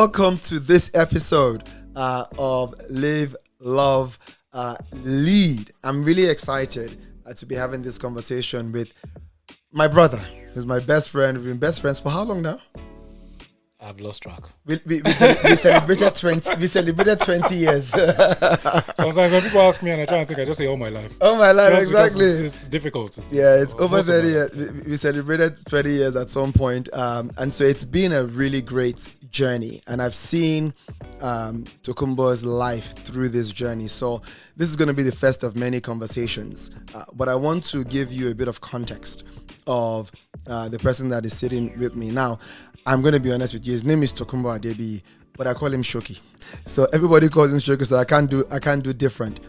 Welcome to this episode of Live, Love, Lead. I'm really excited to be having this conversation with my brother. He's my best friend. We've been best friends for how long now? I've lost track. We celebrated 20. We celebrated 20 years. Sometimes when people ask me and I try and think, I just say all my life. All my life, just exactly. It's difficult. It's over 30 years. We celebrated 20 years at some point. And so it's been a really great journey. And I've seen Tokunbo's life through this journey. So this is going to be the first of many conversations. But I want to give you a bit of context of the person that is sitting with me now. I'm going to be honest with you. His name is Tokunbo Adebiyi, but I call him Shoki. So everybody calls him Shoki, so I can't do different.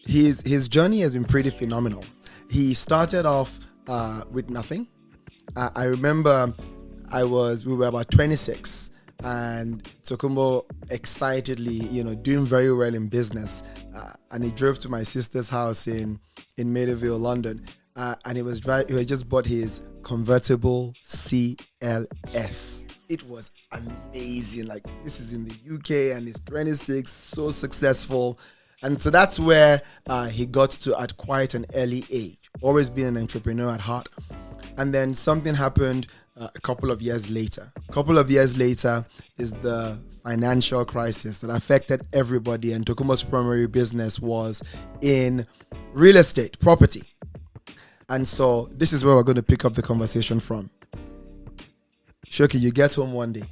His journey has been pretty phenomenal. He started off with nothing. I remember we were about 26, and Tokunbo excitedly, doing very well in business. And he drove to my sister's house in Maidaville, London. And he had just bought his convertible CLS. It was amazing. Like, this is in the UK and he's 26, so successful. And so that's where he got to at quite an early age, always being an entrepreneur at heart. And then something happened a couple of years later. A couple of years later is the financial crisis that affected everybody. And Tokunbo's primary business was in real estate, property. And so this is where we're going to pick up the conversation from. Shoki, you get home one day.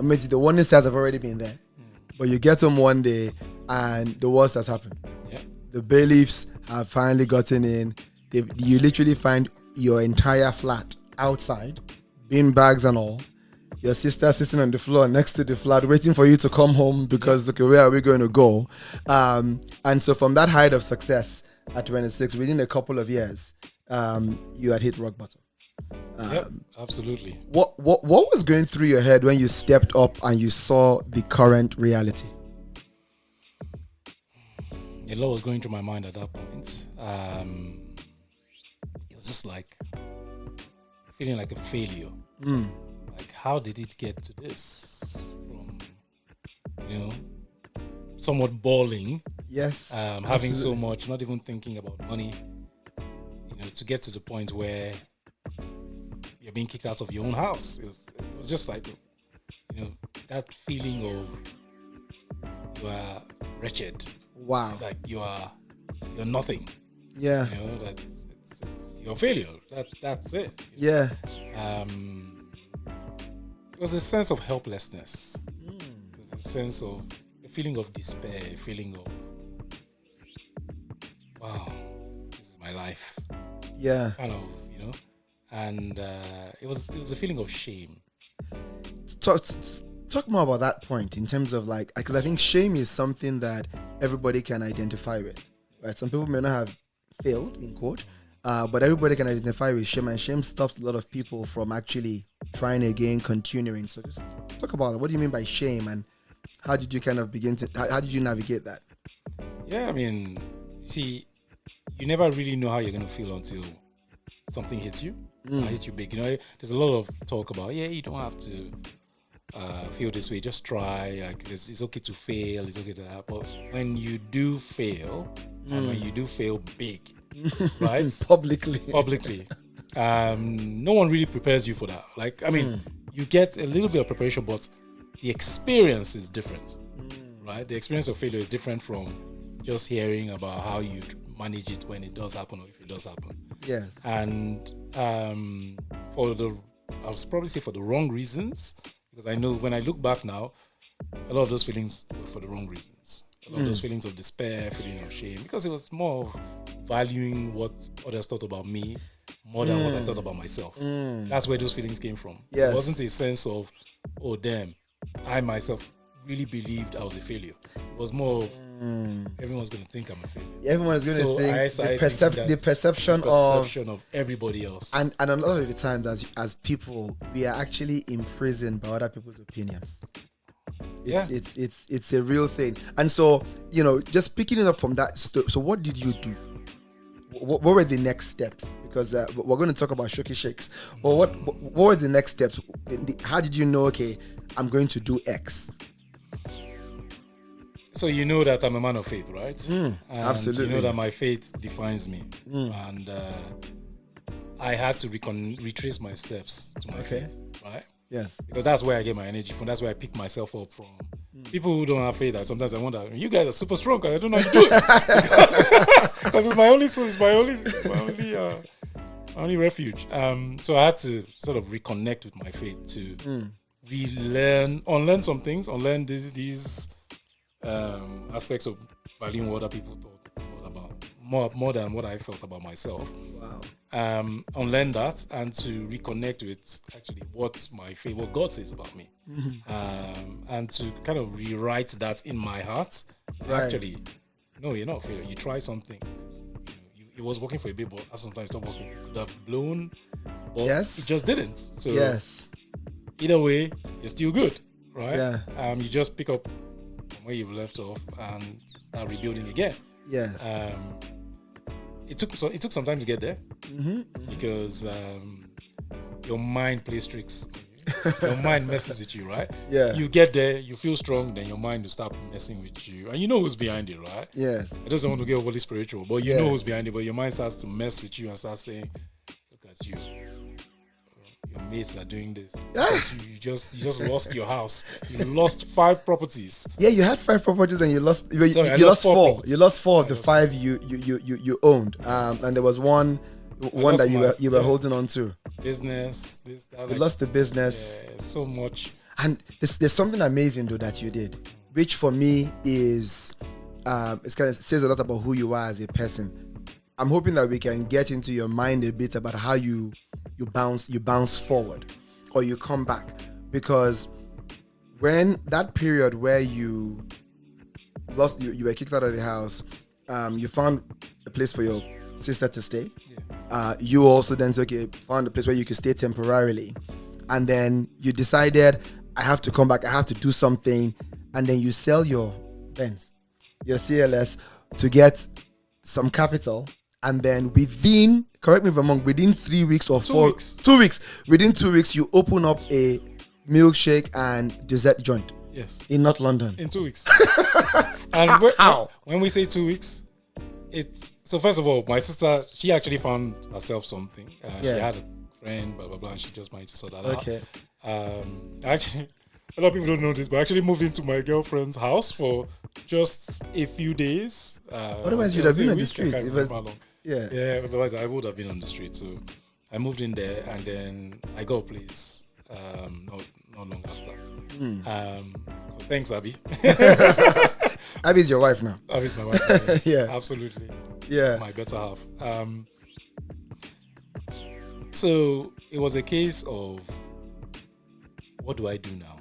Maybe the warning stars have already been there. But you get home one day and the worst has happened. Yeah. The bailiffs have finally gotten in. You literally find your entire flat outside, bin bags and all. Your sister sitting on the floor next to the flat waiting for you to come home because, okay, where are we going to go? And so from that height of success, at 26, within a couple of years, you had hit rock bottom. Yep, absolutely. What was going through your head when you stepped up and you saw the current reality? A lot was going through my mind at that point. It was just like feeling like a failure. Like, how did it get to this? From, somewhat balling. Yes. Having so much, not even thinking about money, to get to the point where you're being kicked out of your own house. It was just like, that feeling of you are wretched. Wow. Like you're nothing. Yeah. That it's your failure. That's it. Yeah. It was a sense of helplessness. It was a sense of a feeling of despair, a feeling of, wow, this is my life. Yeah. Kind of, and it was a feeling of shame. Talk more about that point in terms of, like, because I think shame is something that everybody can identify with, right? Some people may not have failed in quote, but everybody can identify with shame, and shame stops a lot of people from actually trying again, continuing. So just talk about that. What do you mean by shame, and how did you kind of how did you navigate that? Yeah, I mean, see, you never really know how you're going to feel until something hits you. Hits you big. There's a lot of talk about, you don't have to feel this way. Just try. Like, it's okay to fail. It's okay to happen. But when you do fail, and when you do fail big, right? Publicly, no one really prepares you for that. Like, I mean, you get a little bit of preparation, but the experience is different, right? The experience of failure is different from just hearing about how you manage it when it does happen or if it does happen. Yes. And I would probably say for the wrong reasons, because I know when I look back now, a lot of those feelings were for the wrong reasons. A lot of those feelings of despair, feeling of shame, because it was more of valuing what others thought about me more than what I thought about myself. That's where those feelings came from. Yes. It wasn't a sense of, oh damn, I myself really believed I was a failure. It was more of, everyone's going to think I'm a failure. Everyone is going to think the perception of everybody else. And a lot of the times, as people, we are actually imprisoned by other people's opinions. It's a real thing. And so, just picking it up from that. So what did you do what were the next steps? Because we're going to talk about Shoki Shakes. But what were the next steps? How did you know, okay, I'm going to do X? So you know that I'm a man of faith, right? And absolutely. you know that my faith defines me. And I had to retrace my steps to my faith, right? Yes. Because that's where I get my energy from. That's where I pick myself up from. People who don't have faith, sometimes I wonder, you guys are super strong because I don't know how to do it. Because it's my only refuge. So I had to sort of reconnect with my faith to unlearn some things, unlearn these aspects of valuing what other people thought about more than what I felt about myself. Wow. Unlearn that and to reconnect with actually what God says about me, and to kind of rewrite that in my heart. Right. Actually, no, you're not failure. You try something. It was working for a bit, but sometimes it's not working. It could have blown, but it just didn't. So either way, you're still good, right? Yeah. You just pick up from where you've left off and start rebuilding again. Yes. It took some time to get there, because your mind plays tricks. Your mind messes with you, right? Yeah. You get there, you feel strong, then your mind will start messing with you, and you know who's behind it, right? Yes. I just don't want to get overly spiritual, but you know who's behind it. But your mind starts to mess with you and starts saying, "Look at you. Your mates are doing this. You just lost your house. You lost 5 properties. Yeah, you had 5 properties and you lost. You lost 4. Properties. You lost 4 of the 5 you owned. And there was one that you were holding on to. Business. This. That, you lost the business. Yeah, so much. And there's something amazing though that you did, which for me is it kind of says a lot about who you are as a person. I'm hoping that we can get into your mind a bit about how you bounce forward or you come back, because when that period where you were kicked out of the house, you found a place for your sister to stay. You also then said, okay, found a place where you could stay temporarily, and then you decided, I have to come back, I have to do something, and then you sell your Benz, your CLS, to get some capital. And then correct me if I'm wrong, within 3 weeks or 4 weeks. 2 weeks. Within 2 weeks, you open up a milkshake and dessert joint. Yes. In North London. In 2 weeks. And when we say 2 weeks, so first of all, my sister, she actually found herself something. She had a friend, blah, blah, blah, and she just managed to sort that out. Actually, a lot of people don't know this, but I actually moved into my girlfriend's house for just a few days. Otherwise, you'd have been on the street. Yeah, otherwise I would have been on the street. So I moved in there, and then I got a place not long after. So thanks, Abby. Abby's your wife now. Abby's my wife. Yes, yeah, absolutely. Yeah, my better half. So it was a case of, what do I do now?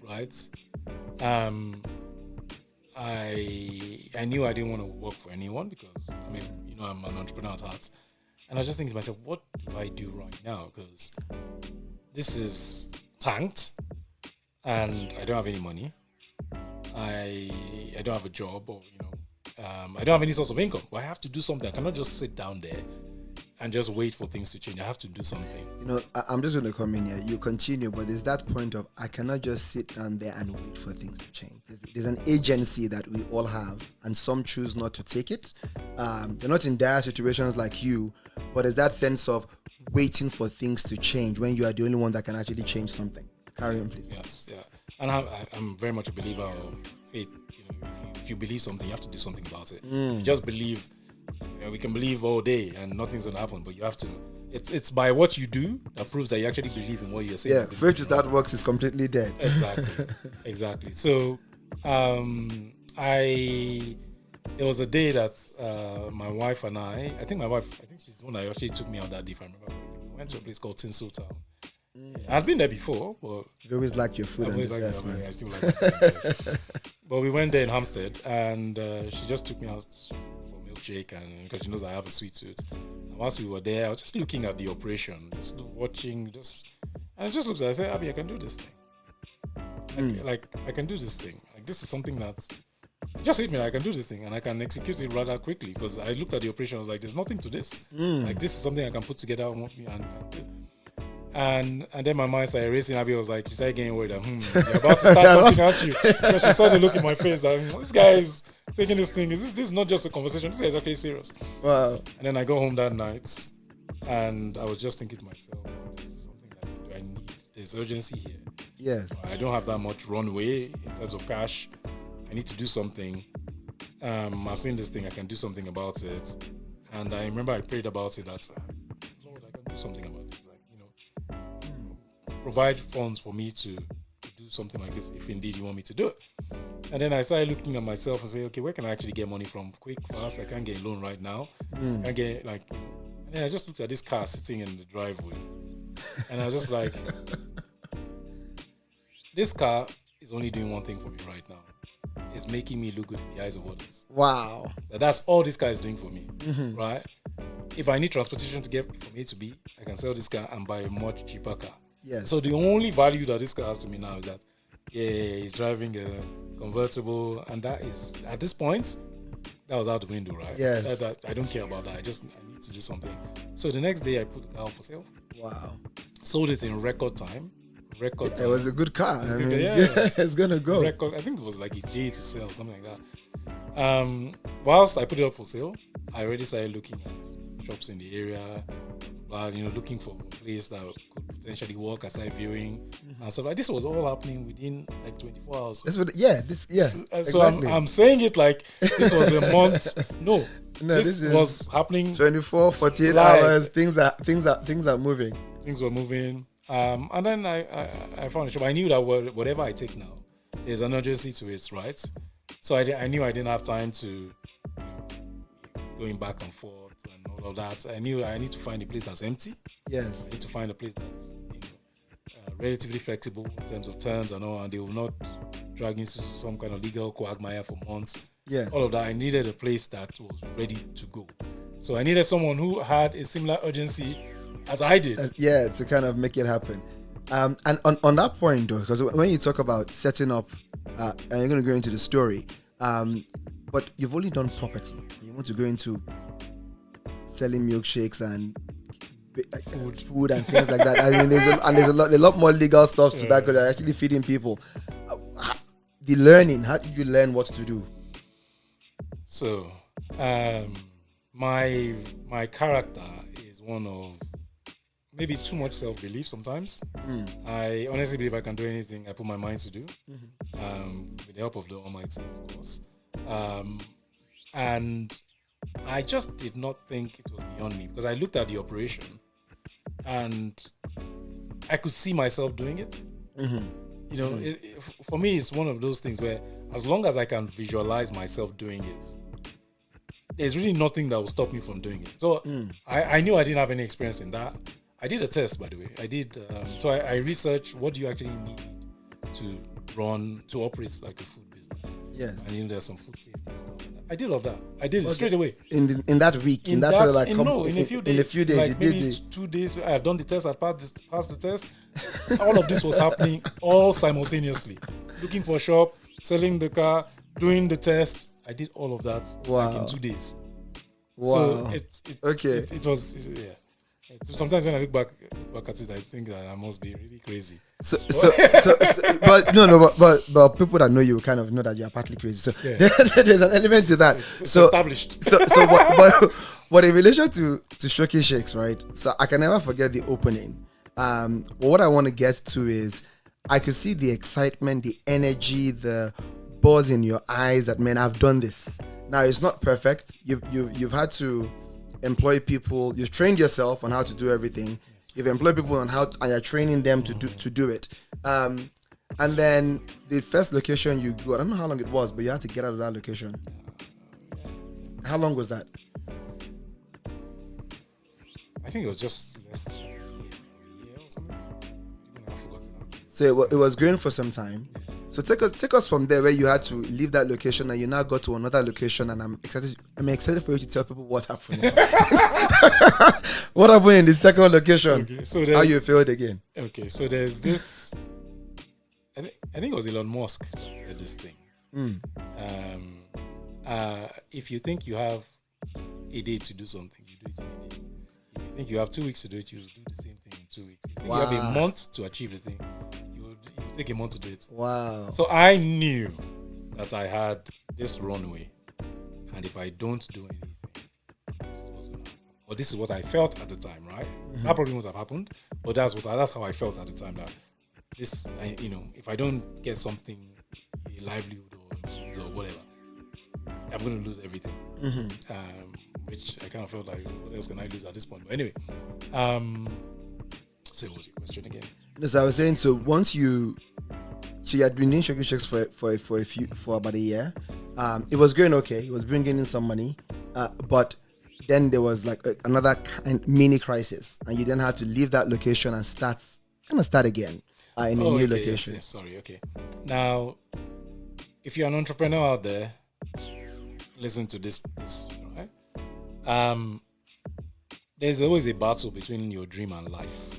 Right? I knew I didn't want to work for anyone because, I'm an entrepreneur at heart. And I was just thinking to myself, what do I do right now? Because this is tanked and I don't have any money. I don't have a job, or, I don't have any source of income. But I have to do something. I cannot just sit down there and just wait for things to change. I have to do something. I'm just going to come in here. You continue, but there's that point of, I cannot just sit down there and wait for things to change. There's an agency that we all have, and some choose not to take it. They're not in dire situations like you, but there's that sense of waiting for things to change when you are the only one that can actually change something. Carry on, please. Yes, yeah. And I'm very much a believer of faith. If you believe something, you have to do something about it. You just believe. We can believe all day and nothing's going to happen, but you have to. It's by what you do that proves that you actually believe in what you're saying. Yeah, faith without works is completely dead. Exactly. So, there was a day that my wife and I think she's the one that actually took me out that day, if I remember. We went to a place called Tinseltown. I'd been there before, but you always like your food. I still like it. But we went there in Hampstead, and she just took me out for milkshake, and because she knows I have a sweet tooth. And once we were there, I was just looking at the operation, just watching, and it just looks like, I said, Abby, I can do this thing. Like I can do this thing. Like, this is something that just hit me. I can do this thing and I can execute it rather quickly because I looked at the operation. I was like, there's nothing to this. Like this is something I can put together and do. And then my mind started racing. Abby was like, she started getting worried. You're about to start something, aren't you? Because she saw the look in my face. This guy is taking this thing. This is not just a conversation. This is actually serious. Wow. And then I got home that night and I was just thinking to myself, this is something that I need. There's urgency here. Yes. I don't have that much runway in terms of cash. I need to do something. I've seen this thing. I can do something about it. And I remember I prayed about it that, Lord, I can do something about this. Provide funds for me to do something like this if indeed you want me to do it. And then I started looking at myself and say, okay, where can I actually get money from quick, fast? I can't get a loan right now. I can't get and then I just looked at this car sitting in the driveway and I was just like, this car is only doing one thing for me right now. It's making me look good in the eyes of others. Wow. That's all this car is doing for me, right? If I need transportation to get from A to B, I can sell this car and buy a much cheaper car. Yes. So the only value that this car has to me now is that, he's driving a convertible, and that is, at this point, that was out the window, right? Yes. I don't care about that. I need to do something. So the next day, I put the car up for sale. Wow. Sold it in record time. It was a good car. I mean, yeah. It's gonna go. I think it was like a day to sell, something like that. Whilst I put it up for sale, I already started looking at shops in the area, looking for a place that could potentially work, as I viewing and stuff like this. Was all happening within like 24 hours. So exactly. I'm saying it like this was a month. No, this was happening 24, 48 live. hours. Things are moving. Things were moving. And then I found a shop. I knew that whatever I take now, there's an urgency to it, right? So I knew I didn't have time to going back and forth and all of that. I knew I need to find a place that's empty. Yes. I need to find a place that's relatively flexible in terms of terms and all, and they will not drag into some kind of legal quagmire for months. Yeah. All of that. I needed a place that was ready to go. So I needed someone who had a similar urgency as I did. To kind of make it happen. And on that point, though, because when you talk about setting up, and you're going to go into the story, but you've only done property. You want to go into selling milkshakes and food and things like that. I mean, there's a lot more legal stuff to that because they're actually feeding people. The learning, how did you learn what to do? So, my character is one of maybe too much self-belief sometimes. I honestly believe I can do anything I put my mind to do, with the help of the Almighty, of course. And I just did not think it was beyond me because I looked at the operation and I could see myself doing it. For me, it's one of those things where as long as I can visualize myself doing it, there's really nothing that will stop me from doing it. So I knew I didn't have any experience in that. I did a test, by the way. I did. I researched what do you actually need to operate like a food business. Yes. And there's some food safety stuff. I did all of that. I did it straight away. In that week, in a few days, like maybe 2 days. I had done the test. I passed the test. All of this was happening all simultaneously. Looking for a shop, selling the car, doing the test. I did all of that like in 2 days. Wow. So it was. Sometimes when I look back at it, I think that I must be really crazy. But people that know you kind of know that you are partly crazy. So there's an element to that. It's established. But in relation to Showcase Shakes, right? So I can never forget the opening. What I want to get to is I could see the excitement, the energy, the buzz in your eyes that, man, I've done this. Now it's not perfect. You've had to employ people. You've trained yourself on how to do everything. You've employed people on and you're training them to do it. And then the first location you go, I don't know how long it was, but you had to get out of that location. How long was that? I think it was just less than a year or something. I've forgotten. So it was going for some time. So take us from there where you had to leave that location and you now got to another location, and I'm excited for you to tell people what happened. What happened in the second location? Okay, so how you failed again? Okay, so there's this. I think it was Elon Musk that said this thing. if you think you have a day to do something, you do it in a day. If you think you have 2 weeks to do it, you do the same thing in 2 weeks. If you think you have a month to achieve the thing, you will take a month to do it. Wow. So I knew that I had this runway, and if I don't do anything, this is what's going to happen. Or this is what I felt at the time, right? That probably won't have happened, but that's how I felt at the time. That this, if I don't get something, a livelihood or whatever, I'm going to lose everything. Which I kind of felt like, what else can I lose at this point? But anyway, so what was your question again? No, so I was saying, so you had been doing Shoki Shakes for about a year. It was going okay. It was bringing in some money, but then there was like another mini crisis, and you then had to leave that location and start again in a new location. Yes, sorry. Okay. Now, if you're an entrepreneur out there, listen to this, right? There's always a battle between your dream and life.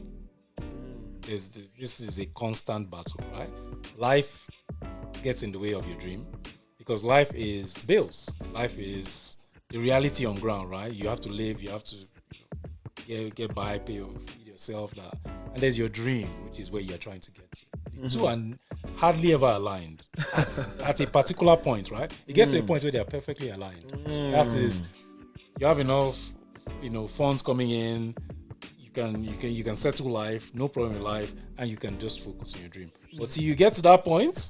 This is a constant battle, right? Life gets in the way of your dream because life is bills. Life is the reality on ground, right? You have to live. You have to get by, pay feed yourself. And there's your dream, which is where you're trying to get to. The two are hardly ever aligned at a particular point, right? It gets to a point where they are perfectly aligned. That is, you have enough, funds coming in. You can settle life, no problem in life, and you can just focus on your dream. But till you get to that point,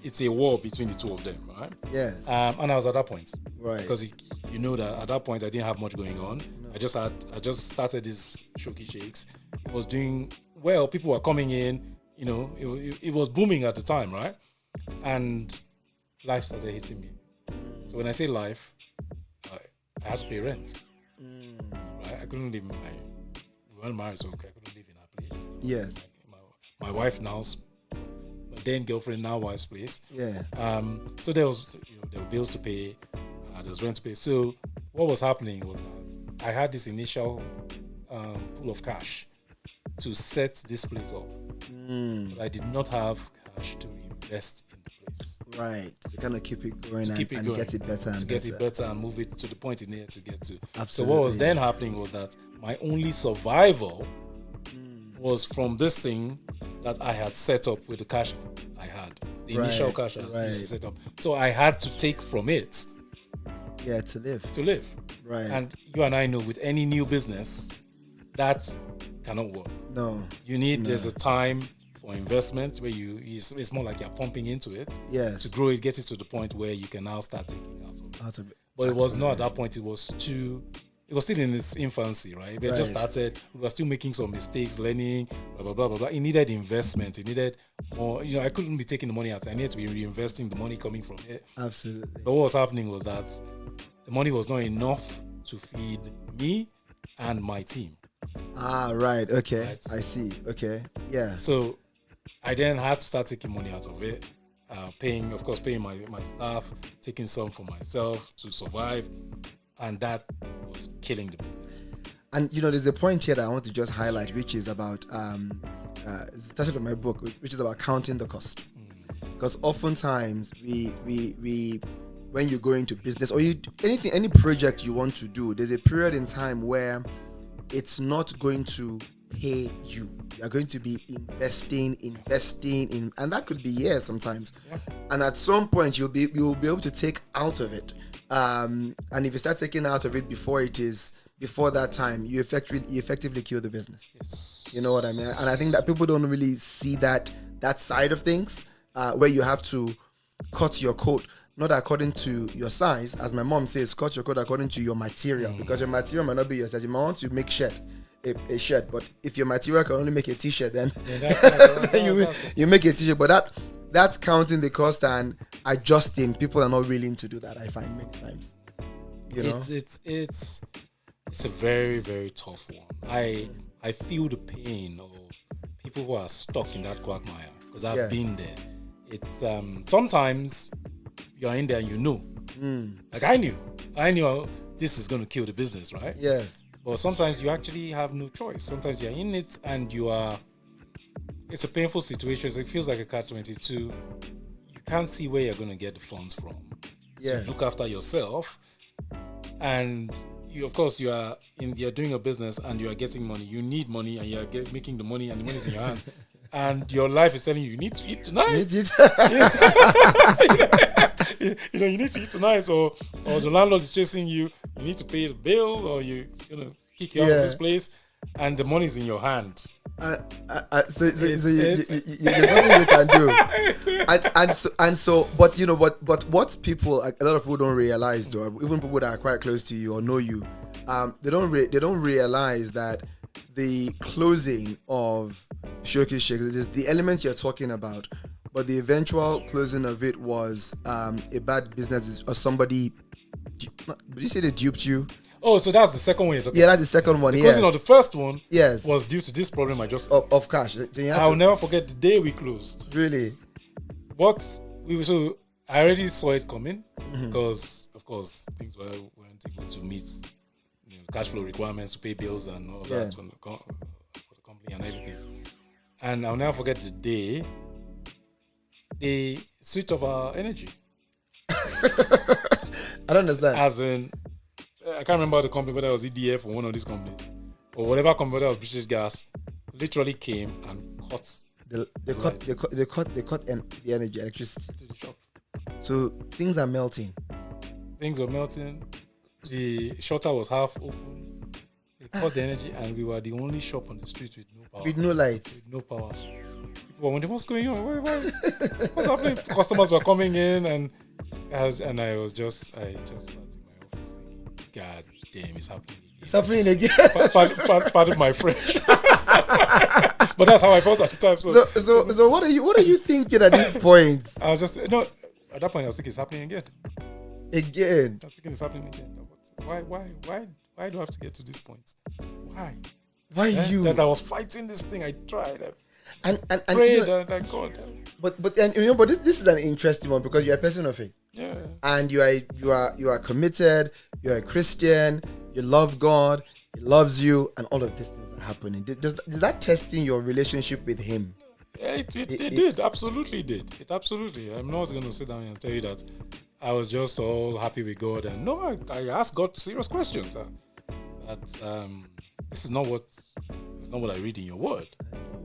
it's a war between the two of them, right? Yeah. And I was at that point, right? Because you know that at that point I didn't have much going on. No. I just started this Shoki Shakes. It was doing well. People were coming in. It was booming at the time, right? And life started hitting me. So when I say life, I had to pay rent. Right? I couldn't live in we weren't married, so I couldn't live in her place. Yes. My wife now, my then girlfriend, now wife's place. Yeah. So there were bills to pay, there was rent to pay. So what was happening was that I had this initial pool of cash to set this place up. But I did not have cash to invest in the place. Right. To kind of keep it going and get it better and get it better and move it to the point it needed to get to. Absolutely. So what was then happening was that my only survival was from this thing that I had set up with the cash I had. The initial cash I used to set up. So I had to take from it. Yeah, to live. Right. And you and I know with any new business, that cannot work. No. There's a time for investment where it's more like you're pumping into it. Yes. To grow it, get it to the point where you can now start taking out of it. But it was not at that point. It was still in its infancy, right? We just started. We were still making some mistakes, learning, blah, blah, blah, blah, blah. It needed investment. It needed more. I couldn't be taking the money out. I needed to be reinvesting the money coming from it. Absolutely. But what was happening was that the money was not enough to feed me and my team. Right. Okay. Right. I see. Okay. Yeah. So I then had to start taking money out of it, paying my staff, taking some for myself to survive, and that was killing the business. And there's a point here that I want to just highlight, which is about it's the title of my book, which is about counting the cost. Because oftentimes we when you go into business or any project you want to do, there's a period in time where it's not going to pay you. You're going to be investing in, and that could be years sometimes. Yeah. And at some point you'll be able to take out of it. And if you start taking out of it before that time, you effectively kill the business. Yes. You know what I mean? And I think that people don't really see that side of things, where you have to cut your coat, not according to your size, as my mom says, cut your coat according to your material, because your material might not be your size. You might want to make a shirt, but if your material can only make a t-shirt, then you make a t-shirt. But that's counting the cost and adjusting. People are not willing to do that, I find many times. It's a very, very tough one. I feel the pain of people who are stuck in that quagmire, because I've been there. It's sometimes you're in there and like I knew this is going to kill the business, right? Yes. But sometimes you actually have no choice. Sometimes you're in it and it's a painful situation. It feels like a catch-22. You can't see where you're going to get the funds from. Yes. to look after yourself, and you're doing a business and you are getting money. You need money, and you are making the money, and the money is in your hand. And your life is telling you need to eat tonight. Need it. You need to eat tonight, or the landlord is chasing you. You need to pay the bill, or you're gonna kick you out of this place, and the money is in your hand. So there's nothing you can do. But what people, a lot of people don't realize, though, even people that are quite close to you or know you, they don't realize that the closing of Showcase Shakes, it is the elements you're talking about, but the eventual closing of it was a bad business, or somebody. Did you say they duped you? Oh, so that's the second one. Yeah, that's the second one. The closing of the first one was due to this problem I just of cash. So I'll never forget the day we closed. Really? So I already saw it coming, because of course things weren't able to meet cash flow requirements to pay bills and all of that for the company and everything. And I'll never forget the day they switched off our energy. I don't understand. As in, I can't remember the company, whether it was EDF or one of these companies, or whatever company, whether it was British Gas, literally came and cut. They cut the energy, electricity to the shop. So things are melting. Things were melting. The shutter was half open. They cut the energy, and we were the only shop on the street with no power. With no light. With no power. People were wondering, what's going on? What's happening? Customers were coming in, and I was sat in my office thinking, God damn, it's happening again. It's happening again. Pardon my French. But that's how I felt at the time. So what are you thinking at this point? I was at that point I was thinking it's happening again. Again. I was thinking it's happening again. Why do I have to get to this point? Why? Why you? That I was fighting this thing. I tried. And prayed and God. But this is an interesting one, because you're a person of faith. Yeah. And you are committed. You're a Christian. You love God. He loves you, and all of these things are happening. Does that testing your relationship with Him? Yeah, it did. Absolutely did. It absolutely. I'm not going to sit down and tell you that I was just all happy with God. And no, I asked God serious questions. This is not what I read in your word.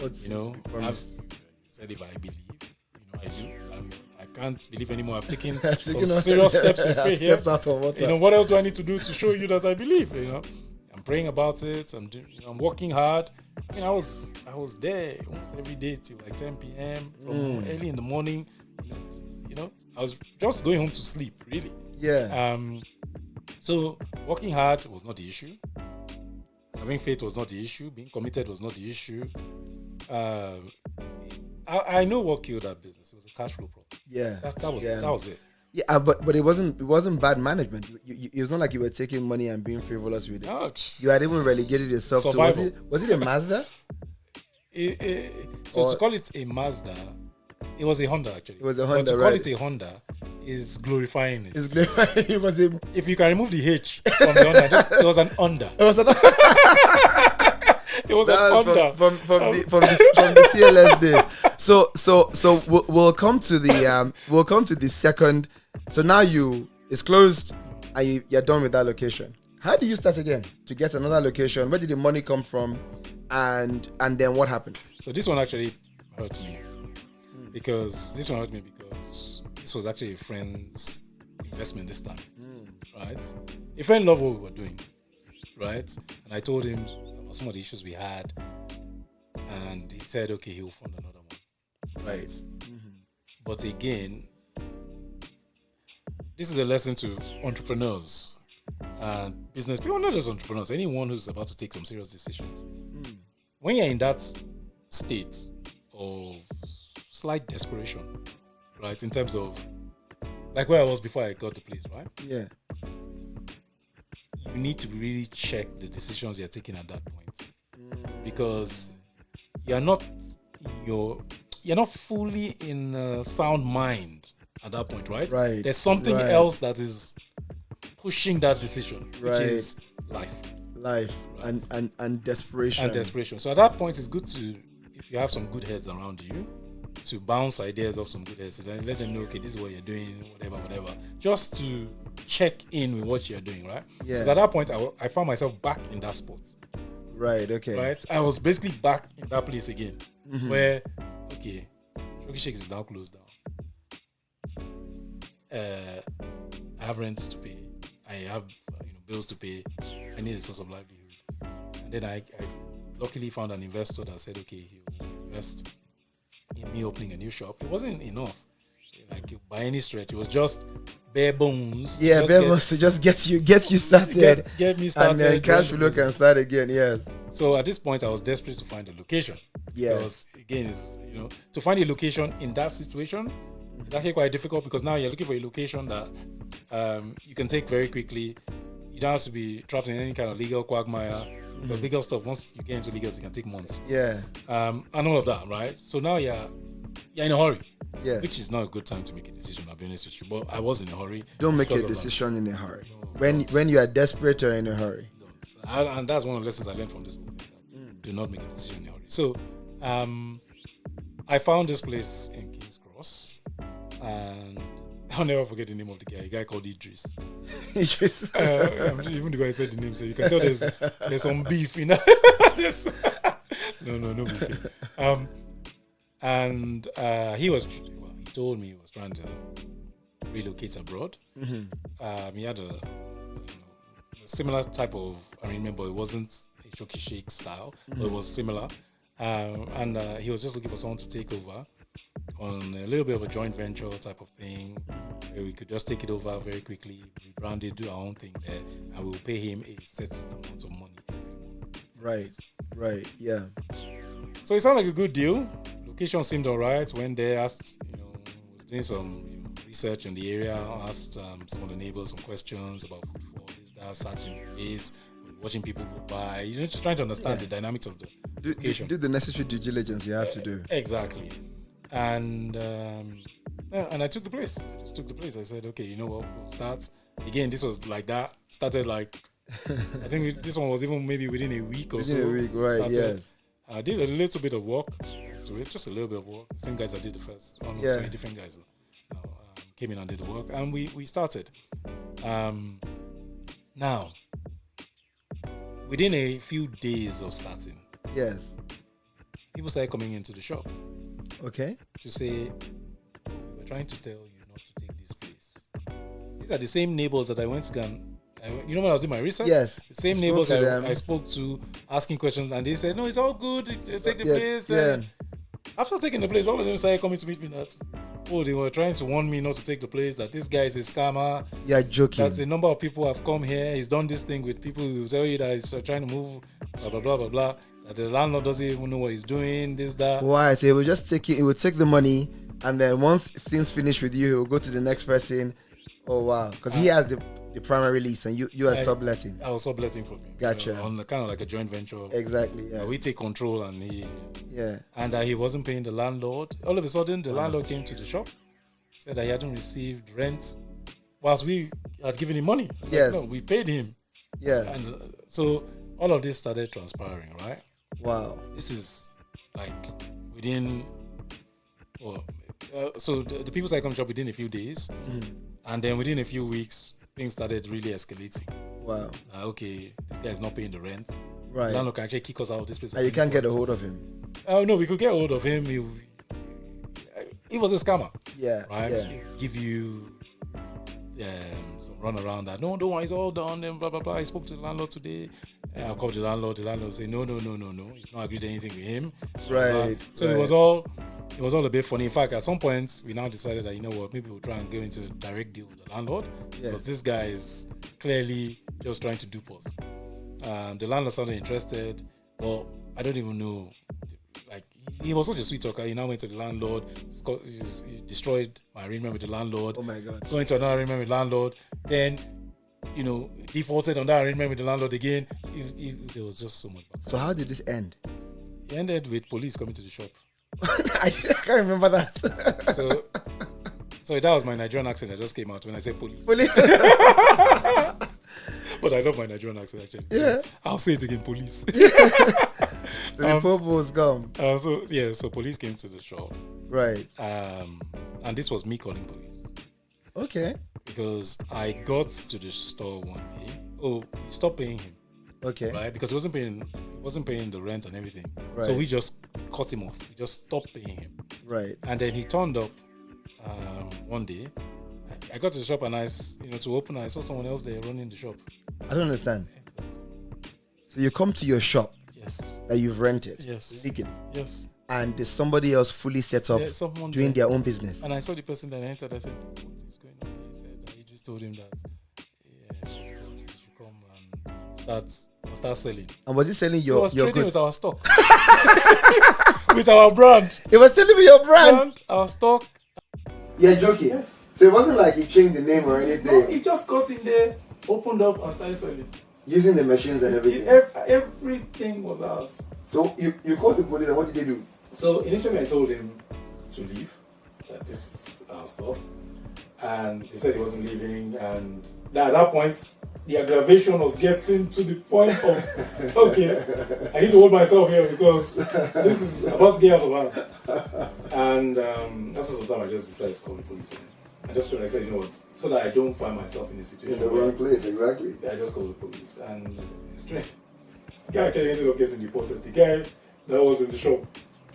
I've said if I believe, I do. I can't believe anymore. I've taken some serious steps in faith here. Out of what? What else do I need to do to show you that I believe? I'm praying about it. I'm working hard. I was there almost every day till like 10 p.m. from early in the morning. I was just going home to sleep, really. Yeah. So working hard was not the issue. Having faith was not the issue. Being committed was not the issue. I know what killed that business. It was a cash flow problem. Yeah. That was it. Yeah, but it wasn't bad management. It was not like you were taking money and being frivolous with it. Ouch. You had even relegated yourself Survival. to was it a Mazda? To call it a Mazda, it was a Honda actually. It was a Honda, but to call it a Honda is glorifying it. It's glorifying. It was a. If you can remove the H from the Honda, it was an Honda. It was an. It was an Honda from the CLS days. So we'll come to the second. So now it's closed and you're done with that location. How do you start again to get another location? Where did the money come from, and then what happened? So this one actually hurt me because this was actually a friend's investment this time, right? A friend loved what we were doing, right? And I told him about some of the issues we had, and he said, okay, he'll fund another one, right? Mm-hmm. But again, this is a lesson to entrepreneurs and business people, not just entrepreneurs, anyone who's about to take some serious decisions. When you're in that state of slight desperation, right, in terms of like where I was before I got the place, right? Yeah. You need to really check the decisions you're taking at that point, because you're not fully in a sound mind at that point, right? Right. There's something else that is pushing that decision, which is life, right. and desperation. So at that point, it's good to, if you have some good heads around you, to bounce ideas off some good heads and let them know, okay, this is what you're doing, whatever, just to check in with what you're doing, right? Yeah. Because at that point, I found myself back in that spot. Right. Okay. Right. I was basically back in that place again, where, okay, Shoki Shakes is now closed down. I have rent to pay. I have bills to pay. I need a source of livelihood. And then I luckily found an investor that said, okay, he will invest in me opening a new shop. It wasn't enough, like by any stretch. It was just bare bones. Yeah, bare bones to just get you started. Get me started. And then cash flow can start again. Yes. So at this point, I was desperate to find a location. Yes. Because again, is to find a location in that situation, it's actually quite difficult because now you're looking for a location that you can take very quickly. You don't have to be trapped in any kind of legal quagmire. Because legal stuff, once you get into legal, it can take months. Yeah. And all of that, right? So now you're in a hurry. Yeah. Which is not a good time to make a decision, I'll be honest with you. But I was in a hurry. Don't make a decision in a hurry. When you are desperate or in a hurry. And that's one of the lessons I learned from this whole thing. Do not make a decision in a hurry. So I found this place in King's Cross, and I'll never forget the name of the guy. A guy called Idris. Idris. Even the guy said the name, so you can tell there's some beef in that. No beef. And he told me he was trying to relocate abroad. He had a similar type of arrangement, but it wasn't a Shoki Shake style, but it was similar. And he was just looking for someone to take over on a little bit of a joint venture type of thing, where we could just take it over very quickly, rebrand it, do our own thing there, and we'll pay him a set amount of money every month. Right, yeah. So it sounded like a good deal. Location seemed alright. Went there, asked, was doing some research on the area, asked some of the neighbors some questions about footfall, this, that, sat in the place, watching people go by, just trying to understand the dynamics of the location. Do the necessary due diligence you have to do. Exactly. And I took the place. I just took the place. I said, okay, you know what, we'll start. Again, this was like that. Started like, I think this one was even maybe within a week or so. Within a week, right, started. Yes. I did a little bit of work to it, just a little bit of work. The same guys I did the first. Sorry, different guys came in and did the work. And we started. Now, within a few days of starting, yes, people started coming into the shop. Okay. To say, we're trying to tell you not to take this place. These are the same neighbors that I went to go and, when I was doing my research? Yes. The same neighbors I spoke to, asking questions, and they said, no, it's all good, take the place. Yeah. After taking the place, all of them started coming to meet me that, they were trying to warn me not to take the place, that this guy is a scammer. You're joking. That a number of people have come here, he's done this thing with people who tell you that he's trying to move, blah, blah, blah, blah, blah. That the landlord doesn't even know what he's doing, this, that. Why? So he will just take it. He will take the money, and then once things finish with you, he will go to the next person. Oh wow! Because he has the primary lease, and you are subletting. I was subletting for him. Gotcha. On kind of like a joint venture. Exactly. Yeah. We take control, and he. Yeah. And he wasn't paying the landlord. All of a sudden, the landlord came to the shop, said that he hadn't received rent, whilst we had given him money. Yes. No, we paid him. Yeah. And so all of this started transpiring, right? Wow. This is like within, so the people started coming to shop within a few days, and then within a few weeks, things started really escalating. Wow. Okay, this guy is not paying the rent. Right. The landlord can actually kick us out of this place. And you can't get a hold of him. No, we could get a hold of him. He was a scammer. Yeah. Right? Yeah. He'll give you some run around that. No, don't worry, it's all done. And blah, blah, blah. I spoke to the landlord today. I called the landlord. The landlord said, no. He's not agreed anything with him. Right. So it was all a bit funny. In fact, at some point, we now decided that, maybe we'll try and go into a direct deal with the landlord. Yes. Because this guy is clearly just trying to dupe us. The landlord sounded interested. Well, I don't even know. Like, he was such a sweet talker. He now went to the landlord. He destroyed my arrangement with the landlord. Oh my God. Going to another arrangement with the landlord. Then, defaulted on that arrangement with the landlord again. There was just so much. So how did this end? It ended with police coming to the shop. I can't remember that. So that was my Nigerian accent that just came out when I said police. But I love my Nigerian accent actually. Yeah. I'll say it again, police. So the popo was gone. So police came to the shop. Right. And this was me calling police Okay. because I got to the store one day. Oh, he stopped paying him, Okay. right? Because he wasn't paying the rent and everything. Right. So we just cut him off. We just stopped paying him. Right. And then he turned up one day. I got to the shop and to open, I saw someone else there running the shop. I don't understand. So you come to your shop Yes. that you've rented Yes. legally, Yes. and there's somebody else fully set up Someone doing there. their own business. And I saw the person that entered. I said, "What is going on?" He said that he just told him that, yeah, it's good. You should come and start selling. And was he selling He your was trading goods? with our stock, with our brand. He was selling with your brand. Our stock. You're joking. Yes. So it wasn't like he changed the name or anything. No, he just got in there, opened up, and started selling. Using the machines and everything. Everything was ours. So you called the police, and what did they do? So initially I told him to leave, that this is our stuff. And he said he wasn't leaving. And at that point, the aggravation was getting to the point of, okay, I need to hold myself here because this is about to get out of hand. And after some time, I just decided to call the police. I said, you know what, so that I don't find myself in a situation In the wrong place, exactly. I just called the police. And it's strange. The guy actually ended up getting deported. The guy that was in the shop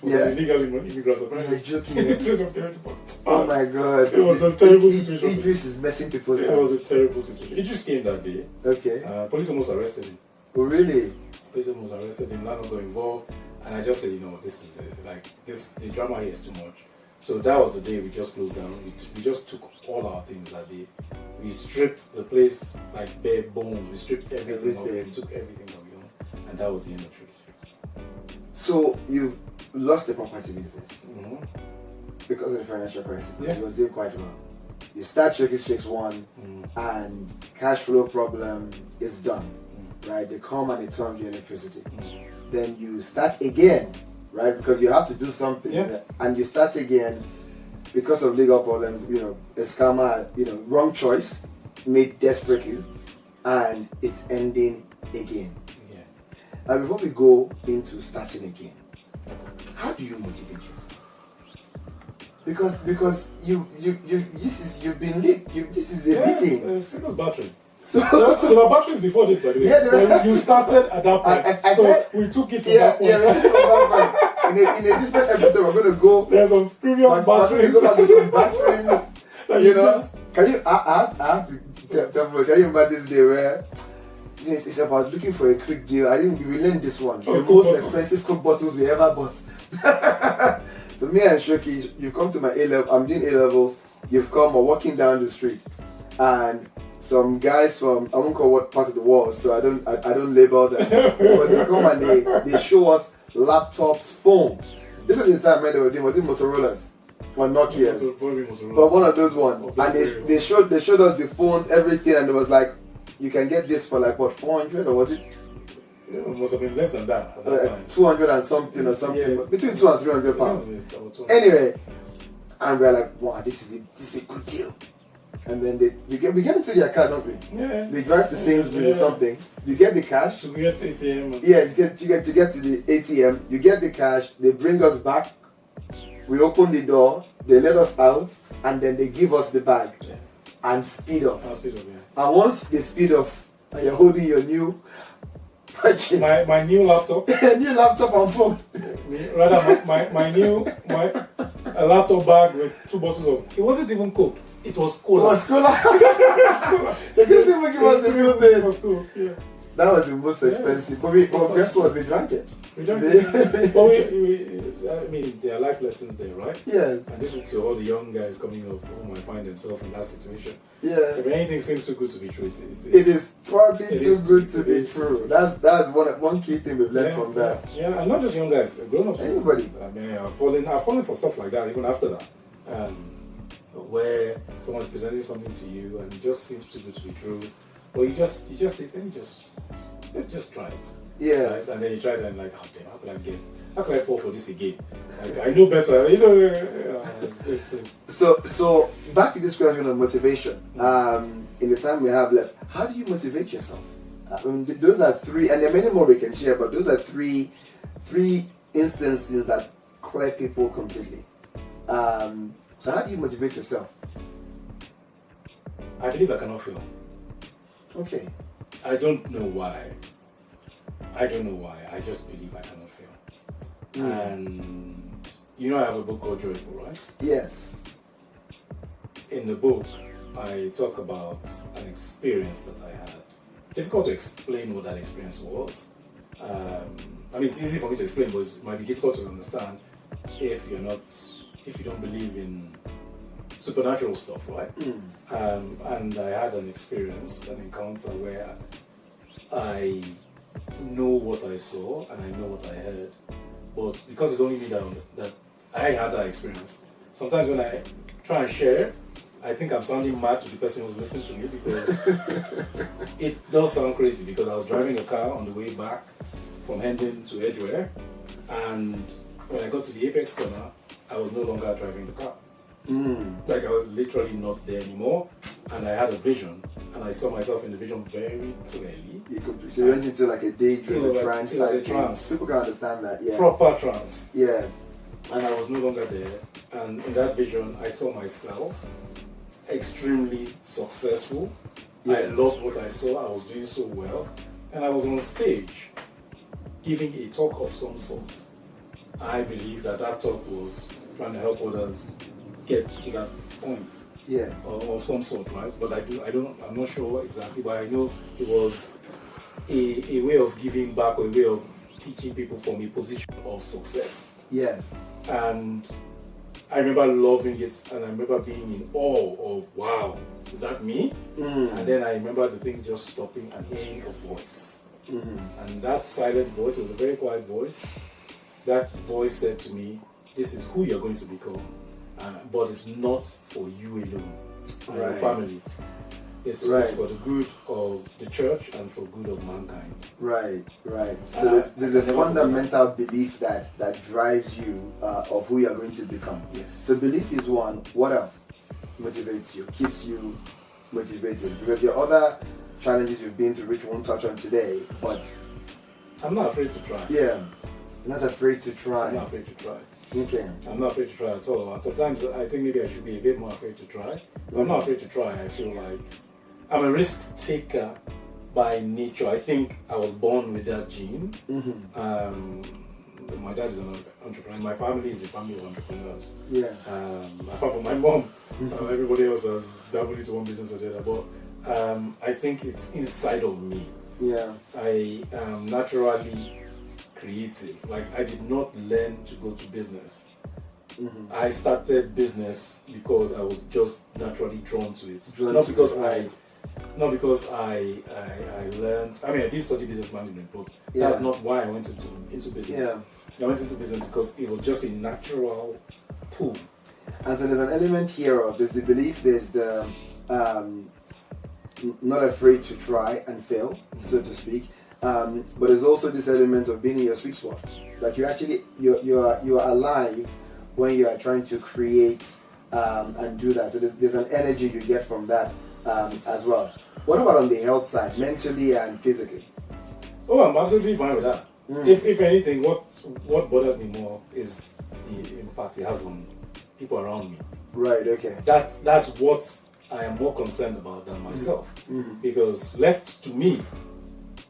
was an illegal immigrant. Apparently. You're joking. Ended up getting deported. Oh my god. It was a terrible situation. Idris is messing people's It was a terrible situation. He just came that day. Okay. Police almost arrested him. Oh really? Police almost arrested him. Landlord got involved. And I just said, this is the drama here is too much. So that was the day we just closed down. We just took all our things that day. We stripped the place like bare bones. We stripped everything off. We took everything that we owned. And that was the end of Trade. So you've lost the property business because of the financial crisis. Yeah. It was doing quite well. You start Shakes 1 and cash flow problem is done. Right? They come and they turn the electricity. Then you start again, right? Because you have to do something. Yeah. And you start again because of legal problems, a scammer, wrong choice made desperately, and it's ending again. Yeah. Now before we go into starting again, how do you motivate yourself? Because you've been lit. This is a beating. Single battery. So There were batteries before this, by the way. Yeah, there were. When you started at that point. So we took it from that point. In a different episode, we're going to go. There's some previous batteries. We're going to go back to some batteries. Like You know, can you? I have to tell you. Can you remember this day where it's about looking for a quick deal? I think we learned this one. The most expensive Coke bottles we ever bought. So me and Shoki, you come to my A level. I'm doing A levels. You've come or walking down the street, and some guys from, I won't call what part of the world, so I don't label them, but they come and they show us laptops, phones. This was the time when they were doing, was it Motorola's or Nokia's? But one of those ones. And they showed us the phones, everything, and it was like, you can get this for like what, 400 or was it? It must have been less than that at that time. 200 and something or something, Yeah. between 200 and 300 pounds. Anyway, and we're like, wow, this is a good deal. And then we get into their car, don't we? Yeah. We drive to Sainsbury's or something. You get the cash. To get to ATM. Yeah, you get to the ATM. You get the cash. They bring us back. We open the door. They let us out, and then they give us the bag and speed off. And once they speed off, and you're holding your new purchase, my new laptop, new laptop and phone. Rather, a laptop bag with 2 bottles of. It wasn't even Coke. It was cola. It was cola. They couldn't even give us the real thing. It was cool. Yeah. That was the most expensive. But guess what? We drank it. We drank it. But I mean, there are life lessons there, right? Yes. And this is to all the young guys coming up who might find themselves in that situation. Yeah. If anything seems too good to be true, it is probably too good to be true. That's one key thing we've learned from that. Yeah, and not just young guys, grown-ups. Anybody. I mean, I've fallen for stuff like that even after that. Where someone's presenting something to you and it just seems too good to be true, or you just think, let's just try it. Yeah. Right? And then you try it and like, oh damn, how could I fall for this again? Like, I know better. So back to this question of motivation. In the time we have left, how do you motivate yourself? I mean, those are three, and there are many more we can share, but those are three instances that clear people completely. So how do you motivate yourself? I believe I cannot fail. Okay. I don't know why. I just believe I cannot fail. And you know, I have a book called Joyful, right? Yes. In the book, I talk about an experience that I had. Difficult to explain what that experience was. I mean, it's easy for me to explain, but it might be difficult to understand if you don't believe in supernatural stuff, right? And I had an experience, an encounter where I know what I saw and I know what I heard, but because it's only me that I had that experience. Sometimes when I try and share, I think I'm sounding mad to the person who's listening to me, because it does sound crazy, because I was driving a car on the way back from Hendon to Edgware, and when I got to the apex corner, I was no longer driving the car. Like, I was literally not there anymore, and I had a vision, and I saw myself in the vision very clearly. So you went into like a daydream, a trance. It was a trance. People can understand that, yeah. Proper trance. Yes. And I was no longer there, and in that vision, I saw myself extremely successful. I loved what I saw. I was doing so well, and I was on stage giving a talk of some sort. I believe that talk was trying to help others get to that point, of some sort, right? But I'm not sure exactly, but I know it was a way of giving back, or a way of teaching people from a position of success. Yes. And I remember loving it, and I remember being in awe of, wow, is that me? And then I remember the thing just stopping and hearing a voice. And that silent voice, it was a very quiet voice. That voice said to me, this is who you're going to become, but it's not for you alone and your family. It's for the good of the church and for good of mankind. Right. So there's a fundamental belief that drives you of who you're going to become. Yes. So belief is one. What else motivates you, keeps you motivated? Because there are other challenges you've been through which we won't touch on today, but I'm not afraid to try. Yeah. You're not afraid to try. I'm not afraid to try. Okay. I'm not afraid to try at all. Sometimes I think maybe I should be a bit more afraid to try. But I'm not afraid to try. I feel like I'm a risk taker by nature. I think I was born with that gene. My dad is an entrepreneur. My family is a family of entrepreneurs. Yeah. Apart from my mom, everybody else has dabbled into one business or the other. But I think it's inside of me. Yeah. I am naturally creative. Like, I did not learn to go to business. I started business because I was just naturally drawn to it. Not because I learned. I mean, I did study business management, but that's not why I went into business. I went into business because it was just a natural pull. And so there's an element here of there's the belief, there's the not afraid to try and fail, so to speak. But there's also this element of being in your sweet spot. Like you are alive when you are trying to create and do that. So there's an energy you get from that as well. What about on the health side, mentally and physically? Oh, I'm absolutely fine with that. If anything, what bothers me more is the impact it has on people around me. Right. Okay. That's what I am more concerned about than myself. Because left to me,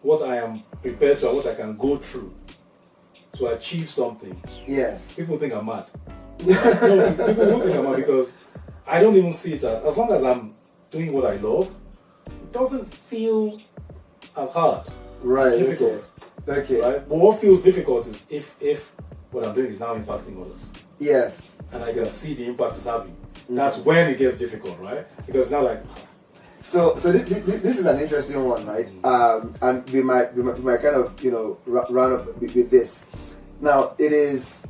what I am prepared to and what I can go through to achieve something. Yes. People think I'm mad. No, people don't think I'm mad because I don't even see it as long as I'm doing what I love, it doesn't feel as hard. Right. As difficult. Okay. Right? But what feels difficult is if what I'm doing is now impacting others. Yes. And I can see the impact it's having. That's when it gets difficult, right? Because now, like, so this is an interesting one, right? And we might kind of run up with this. Now it is,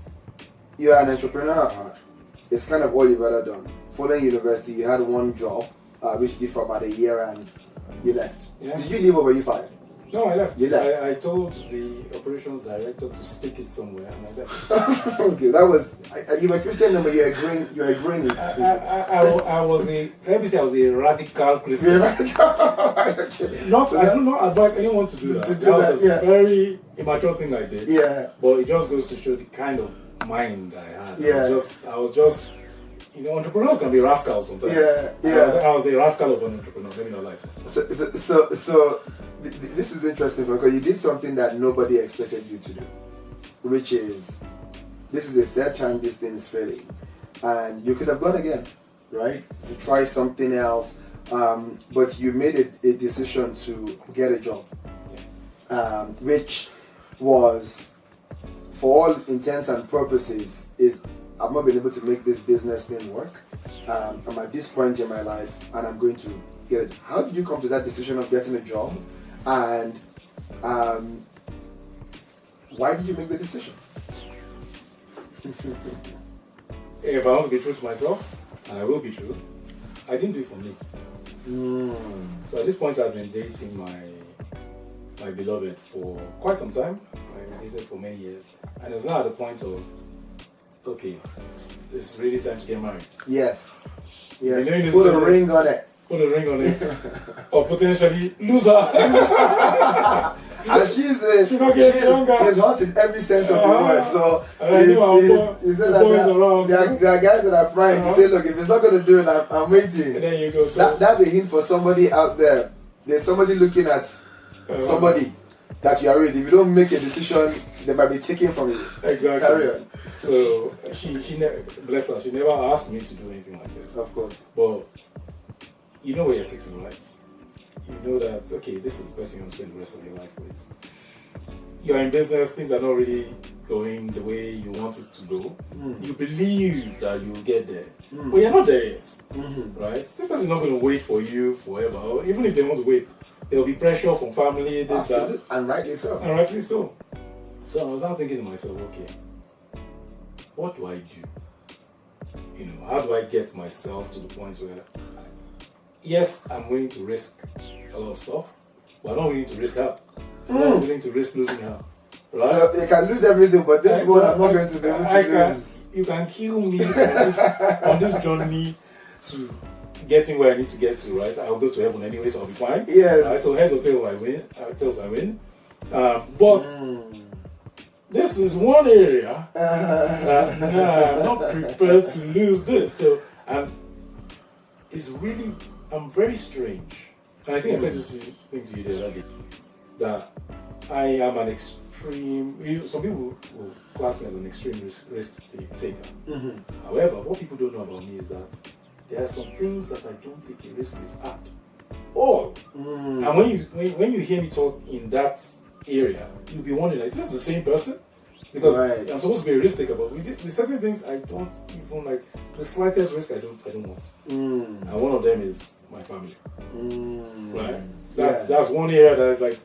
you are an entrepreneur at heart. It's kind of all you've ever done. Following university, you had one job, which you did for about a year, and you left. Yeah. Did you leave or were you fired? No, I left. You left. I told the operations director to stick it somewhere, and I left. Okay, that was you were Christian, but you're agreeing. I was I was a radical Christian. I do not advise anyone to do that. That was a very immature thing I did. Yeah. But it just goes to show the kind of mind I had. Yeah. I was just entrepreneurs can be rascals sometimes. Yeah. I was a rascal of an entrepreneur. Let me not lie to myself. So this is interesting because you did something that nobody expected you to do, which is, this is the third time this thing is failing, and you could have gone again, right? To try something else, but you made a decision to get a job, which was, for all intents and purposes, is I've not been able to make this business thing work. I'm at this point in my life, and I'm going to get it. How did you come to that decision of getting a job, and why did you make the decision? If I want to be true to myself, and I will be true, I didn't do it for me. So at this point, I've been dating my beloved for quite some time. I've been dating for many years, and it's now at the point of, okay, it's really time to get married. Yes. Put a ring on it. Put a ring on it, or potentially lose her. And she's not getting younger. She's hot in every sense of the word. So you said that there are guys that are prime to say, look, if it's not going to do it, I'm waiting. There you go. So that's a hint for somebody out there. There's somebody looking at somebody that you are with. If you don't make a decision, they might be taken from you. Exactly. Carry on. So she bless her, she never asked me to do anything like this. Of course. But you know where you're sitting, right? You know that, okay, this is the person you want to spend the rest of your life with. You're in business, things are not really going the way you want it to go. You believe that you'll get there, but you're not there yet, right? This person is not going to wait for you forever. Or even if they want to wait, there will be pressure from family, this, that. And rightly so. And rightly so. So I was now thinking to myself, okay, what do I do? How do I get myself to the point where, yes, I'm willing to risk a lot of stuff, but I'm not willing to risk her. I'm not willing to risk losing her. Right? So you can lose everything, but this one I'm not going to be able to lose. You can kill me on this journey to getting where I need to get to, right? I'll go to heaven anyway, so I'll be fine. Yes. Right? So heads or tails, I win. But this is one area that I'm not prepared to lose this. So I'm very strange. And I think I said this thing to you the other day, that I am an extreme, some people will class me as an extreme risk taker. However, what people don't know about me is that there are some things that I don't take a risk with at all. And when you hear me talk in that area, you'll be wondering, is this the same person? Because I'm supposed to be a risk taker, but with certain things I don't even like. The slightest risk I don't want. And one of them is my family. Right? That's one area that is like,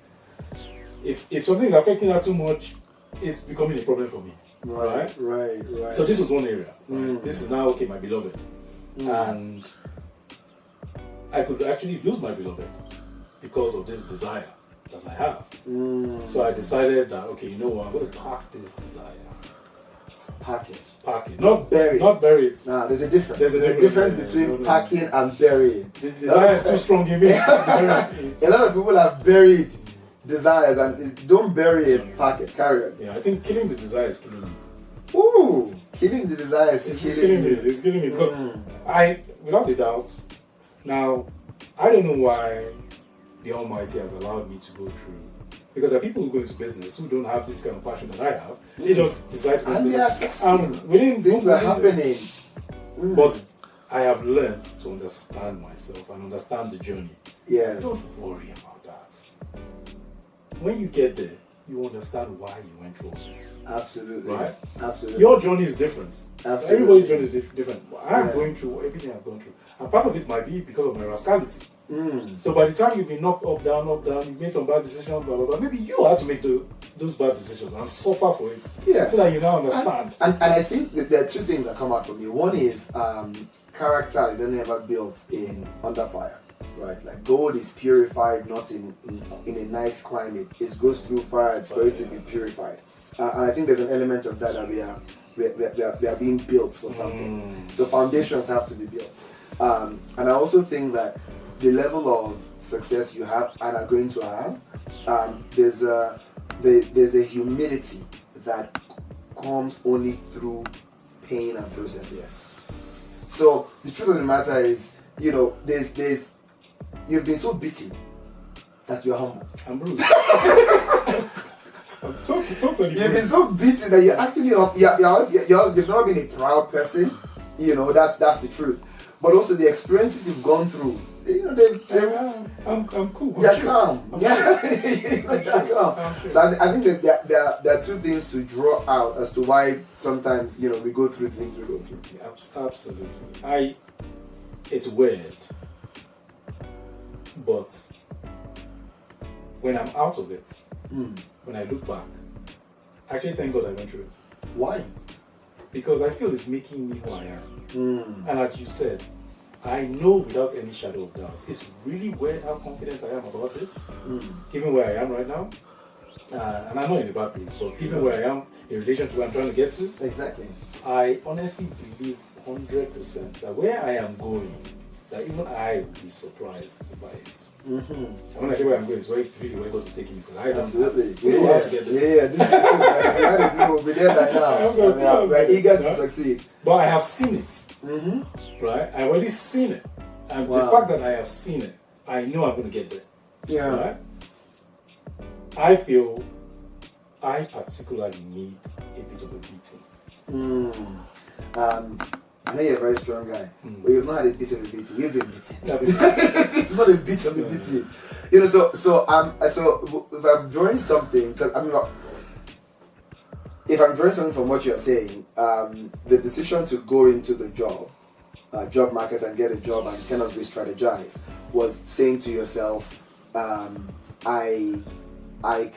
if something is affecting her too much, it's becoming a problem for me. Right. So this was one area. Right? This is now, okay, my beloved. And I could actually lose my beloved because of this desire that I have. So I decided that, okay, you know what, I'm going to park this desire. Park it. Not bury it. Nah, there's a difference. There's a difference between packing and burying. The desire is too strong in me. A lot of people have buried desires, and don't bury it, pack it, carry on. Yeah, I think killing the desire is killing me. Ooh, killing the desire is killing me. It's killing me because without a doubt, now I don't know why the Almighty has allowed me to go through. Because there are people who go into business who don't have this kind of passion that I have. They just decide to do business. Things are happening. But I have learned to understand myself and understand the journey. Yes. Don't worry about that. When you get there, you understand why you went through all this. Absolutely. Right? Absolutely. Your journey is different. Absolutely. Everybody's journey is different. I'm going through everything I've gone through. And part of it might be because of my rascality. So by the time you've been knocked up, down, you've made some bad decisions, blah, blah, blah, maybe you had to make those bad decisions and suffer for it. Yeah. So that you now understand. And I think that there are two things that come out from me. One is character is only ever built under fire. Right? Like gold is purified not in a nice climate. It goes through fire for it to be purified. And I think there's an element of that we are being built for something. So foundations have to be built. And I also think that the level of success you have and are going to have, there's a humility that comes only through pain and process. Yes. So the truth of the matter is, there's you've been so beaten that you're humble. I'm bruised. I'm totally You've been so beaten that you're actually you've never been a proud person. That's the truth. But also the experiences you've gone through, I'm cool. They're calm. They're calm. So I think that there are two things to draw out as to why sometimes we go through the things we go through. Absolutely. It's weird, but when I'm out of it, when I look back, I actually thank God I went through it. Why? Because I feel it's making me who I am. And as you said, I know without any shadow of doubt, it's really weird how confident I am about this, given where I am right now. And I'm not in a bad place, but given where I am in relation to where I'm trying to get to, exactly. I honestly believe 100% that where I am going, that even I will be surprised by it. And when I say where I'm going, it's really where God is taking me, because I don't know how to get there. This is true. People will be there by now. We're eager to succeed. But I have seen it. Right? I already seen it. And the fact that I have seen it, I know I'm going to get there. Yeah. Right? I feel I particularly need a bit of a beating. I know you're a very strong guy, but you've not had a bit of a beating. You've been beaten. It's not a bit of a beating. So if I'm drawing something, because if I'm drawing something from what you're saying, the decision to go into the job market and get a job and kind of re-strategize was saying to yourself, I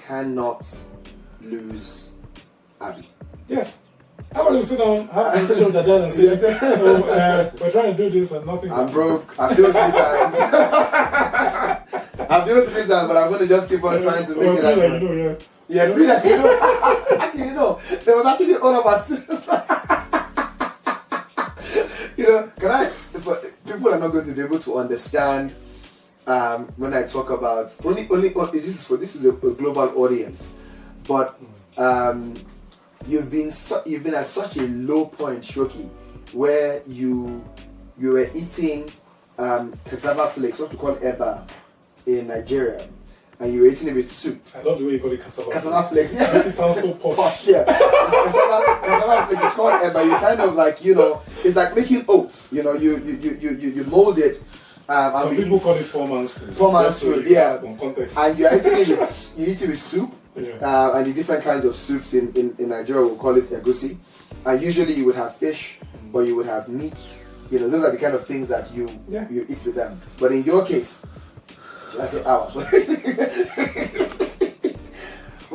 cannot lose Abby. Yes. How about you sit down, have a conversation with your dad and say, we're trying to do this and nothing. I'm broke. I failed 3 times. I failed 3 times, but I'm going to just keep on trying to make it happen. Yeah, 3 times. Actually, there was actually all of our students. People are not going to be able to understand when I talk about this is a global audience, but you've been at such a low point, Shoki, where you were eating cassava flakes, what we call eba in Nigeria, and you were eating it with soup. I love the way you call it cassava. Cassava flakes. Yeah. It sounds so posh. Yeah. Cassava flakes. It's called eba. You kind of like it's like making oats. You mold it. Some people call it poor man's food. Poor man's food. Yeah. Context. And you eat it with soup. Yeah. And the different kinds of soups in Nigeria, we'll call it egusi. And usually you would have fish, or you would have meat. Those are the kind of things that you eat with them. But in your case, let's say ours. But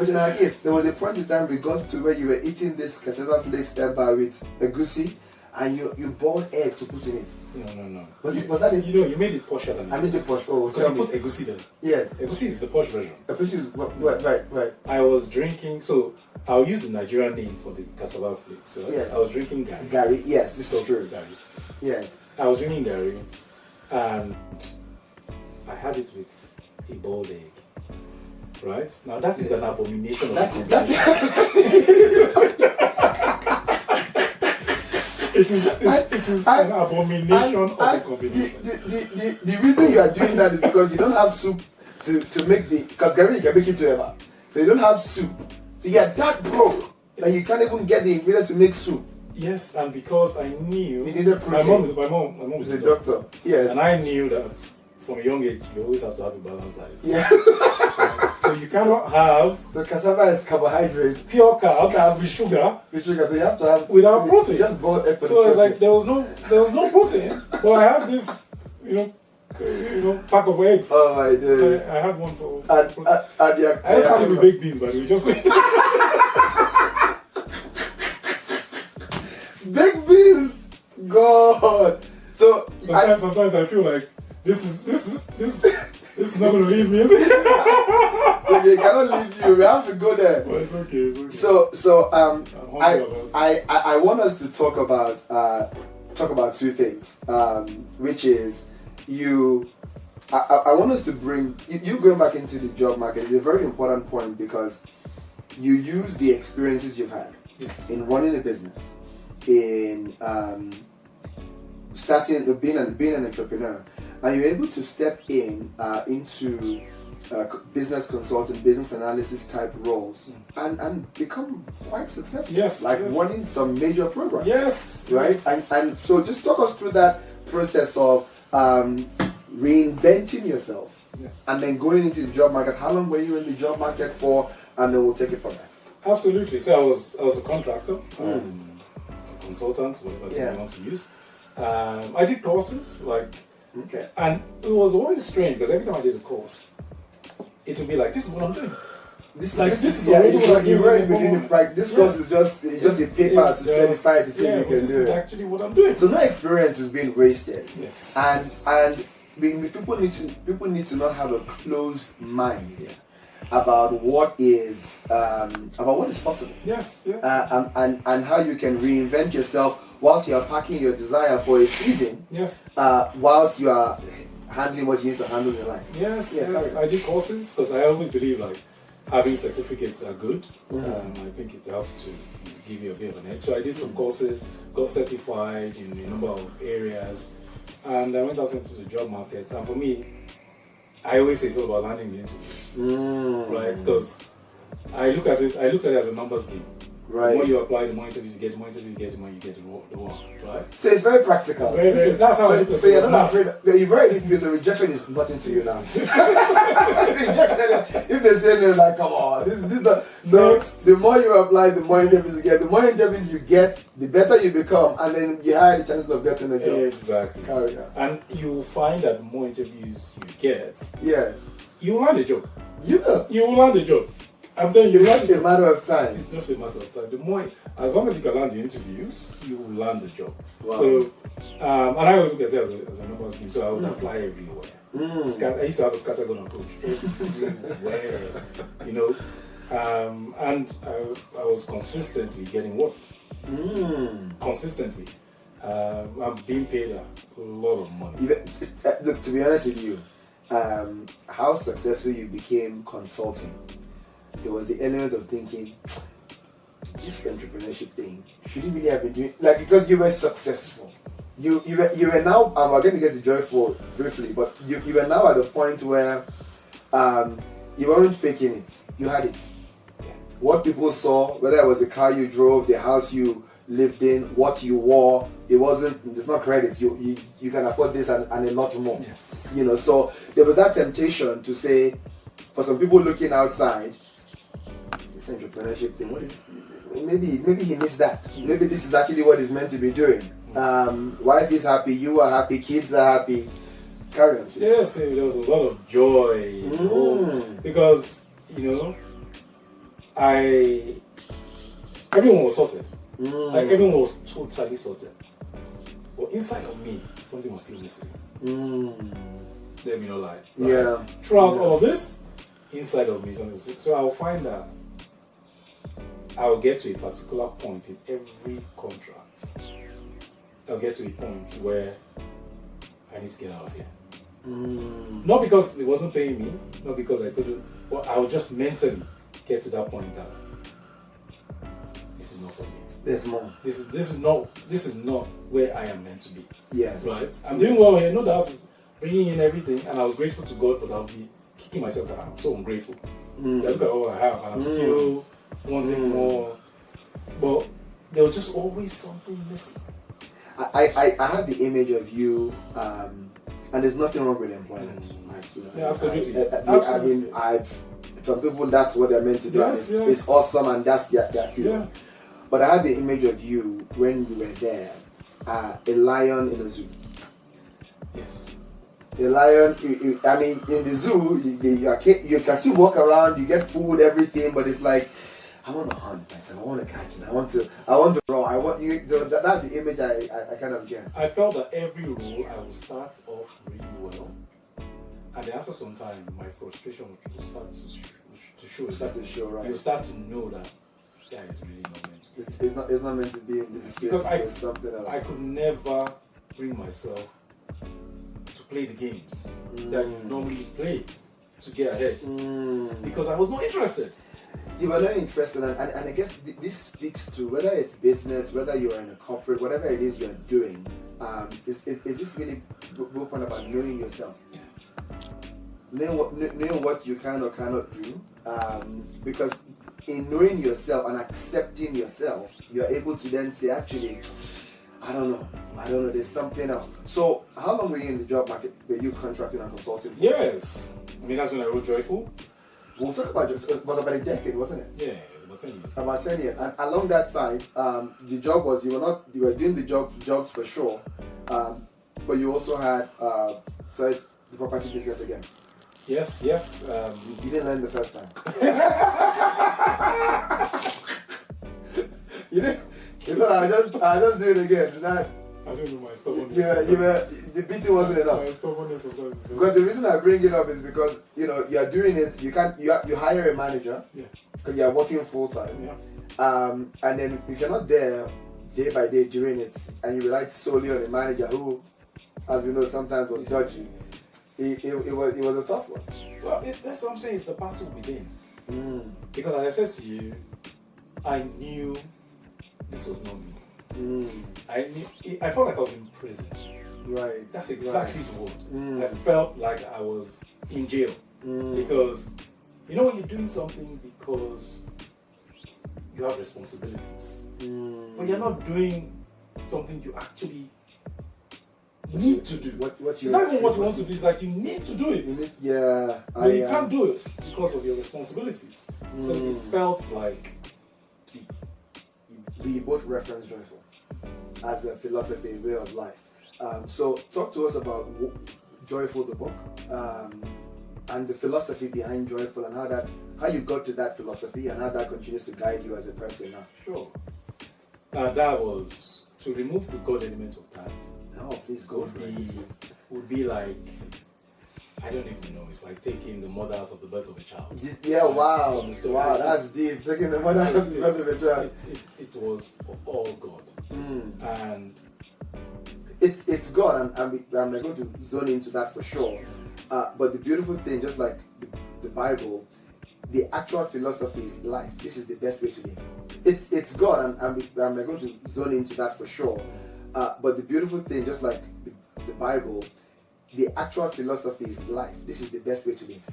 in our case, there was a point in time we got to where you were eating this cassava flakes eba with egusi, and you boiled egg to put in it. No. Was that it? You made it posher than it. I made it posh. Oh, because you put egusi there. Yeah. Egusi is the posh version. Egusi is right. I was drinking, so I'll use the Nigerian name for the cassava flakes. So I was drinking gari. Gari, yes, this is true. Gari. Yes. I was drinking gari, and I had it with a boiled egg. Right? Now that is an abomination of It is an abomination of a combination. The reason you are doing that is because you don't have soup to make because gari you can make it to eba. So you don't have soup. So you are that broke that you can't even get the ingredients to make soup. Yes, and because I knew you needed protein. My mom is a doctor. Yes. And I knew that from a young age you always have to have a balanced diet. Yeah. So you cannot have cassava is carbohydrate, pure carbs with sugar. So you have to have without protein. Just boiled egg. So it's like there was no protein. But I have this, pack of eggs. Oh my days. So I had one for. I just had it with baked beans, but we just. Baked beans, God. So sometimes I feel like this is not going to leave me. It cannot leave you. We have to go there. Well, it's okay. So I want us to talk about two things, which is I want us to bring you going back into the job market is a very important point because you use the experiences you've had in running a business, in being an entrepreneur, and you're able to step into business consulting, business analysis type roles, and become quite successful. Yes, running some major programs. Yes, right. Yes. And so just talk us through that process of reinventing yourself, and then going into the job market. How long were you in the job market for? And then we'll take it from there. Absolutely. So I was a contractor, a consultant, whatever term you want to use. I did courses and it was always strange because every time I did a course, it would be like, this is what I'm doing. This is already what I'm doing. This course is just a paper to certify to say you can do it. This is actually what I'm doing. So no experience is being wasted. Yes. And people need to not have a closed mind about what is possible. Yes. And how you can reinvent yourself whilst you are packing your desire for a season. Yes. Whilst you are handling what you need to handle in your life. Yes. I did courses because I always believe having certificates are good. I think it helps to give you a bit of an edge. So I did some courses, got certified in a number of areas, and I went out into the job market. And for me, I always say it's all about landing the interview, right? Because I looked at it as a numbers game. Right. The more you apply, the more interviews you get, the more you get the work, right? So it's very practical. That's how I look at it. So you're not afraid. You've already feel so rejection is nothing to you now. If they say no, come on, this the so next. The more you apply, the more interviews you get. The more interviews you get, the better you become, and then you higher the chances of getting a job. Exactly. Carry on. And you'll find that the more interviews you get, you will land a job. You will land a job. I'm telling you, it's just a matter of time. It's just a matter of time. The more, as long as you can land the interviews, you will land the job. Wow. So, and I always look at it as a numbers game. So I would apply everywhere. I used to have a scattergun approach everywhere, and I was consistently getting work. Consistently, I'm being paid a lot of money. Look, to be honest with you, how successful you became consulting. There was the element of thinking, this entrepreneurship thing, should you really have been doing because you were successful. You were now, we're going to get to joyful briefly, but you were now at the point where you weren't faking it. You had it. What people saw, whether it was the car you drove, the house you lived in, what you wore, it's not credit. You can afford this and a lot more. Yes. So there was that temptation to say, for some people looking outside, this entrepreneurship thing, maybe he missed that. Maybe this is actually what he's meant to be doing. Wife is happy, you are happy, kids are happy. Carry on. Yes, there was a lot of joy because everyone was sorted. Everyone was totally sorted. But inside of me, something was still missing. Let me not lie. Right? Yeah. Throughout all of this, inside of me, something was. So I'll find that I'll get to a particular point in every contract. I'll get to a point where I need to get out of here. Not because it wasn't paying me, not because I couldn't, but I'll just mentally get to that point that this is not for me. There's more. This is not where I am meant to be. Yes. Right? I'm doing well here, no doubt, bringing in everything, and I was grateful to God, but I'll be kicking myself that I'm so ungrateful. Look at all I have, and I'm still wanting more. But there was just always something missing. I have the image of you, and there's nothing wrong with employment. Yeah, absolutely. I mean, some people, that's what they're meant to do. Yes, and it's awesome, and that's their field. Yeah. But I had the image of you when you were there, a lion in a zoo. Yes. The lion, I mean, in the zoo, you can still walk around, you get food, everything, but it's like, I want to hunt myself, I want to catch it, I want to draw, that's the image I kind of get. I felt that every role I would start off really well, and then after some time, my frustration would start to show. Right? You start to know that this guy is really not meant to be. It's not meant to be in this. Because there's something else. I could never bring myself to play the games that you normally play to get ahead because I was not interested. You were not interested, and I guess this speaks to whether it's business, whether you're in a corporate, whatever it is you're doing. is this really book one about knowing yourself, knowing what you can or cannot do, because in knowing yourself and accepting yourself, you're able to then say, actually, I don't know, there's something else. So how long were you in the job market? Were you contracting and consulting for? Yes. I mean, that's when I wrote Joyful. We'll talk about it. It was about a decade, wasn't it? Yeah, it was about 10 years. About 10 years. And along that side, the job was, you were doing the jobs for sure, but you also had the property business again. Yes. You didn't learn the first time. You didn't. You know, I just do it again. I don't know, my stubbornness. The beating wasn't enough. My stubbornness sometimes. Because the reason I bring it up is because you're doing it. You hire a manager. Yeah. Because you're working full time. Yeah. And then if you're not there day by day doing it, and you rely solely on a manager who, as we know, sometimes was dodgy, it was a tough one. Well, that's what I'm saying. It's the battle within. Because as I said to you, I knew this was not me. I felt like I was in prison. Right. That's exactly the word. I felt like I was in jail. Because, when you're doing something because you have responsibilities, but you're not doing something you actually need to do. It's not even what you want to do, it's like you need to do it. But you can't do it because of your responsibilities. So it felt like... We both reference Joyful as a philosophy, a way of life. So talk to us about Joyful, the book, and the philosophy behind Joyful, and how you got to that philosophy and how that continues to guide you as a person now. Sure. That was to remove the God element of that. No, please go for it. Would be like, I don't even know. It's like taking the mother out of the birth of a child. Yeah, wow, that's deep. Taking the mother out of the birth of a child. It was all God, and it's God, and I'm going to zone into that for sure. But the beautiful thing, just like the Bible, the actual philosophy is life. This is the best way to live. It's God, and I'm going to zone into that for sure. But the beautiful thing, just like the Bible, the actual philosophy is life. This is the best way to live.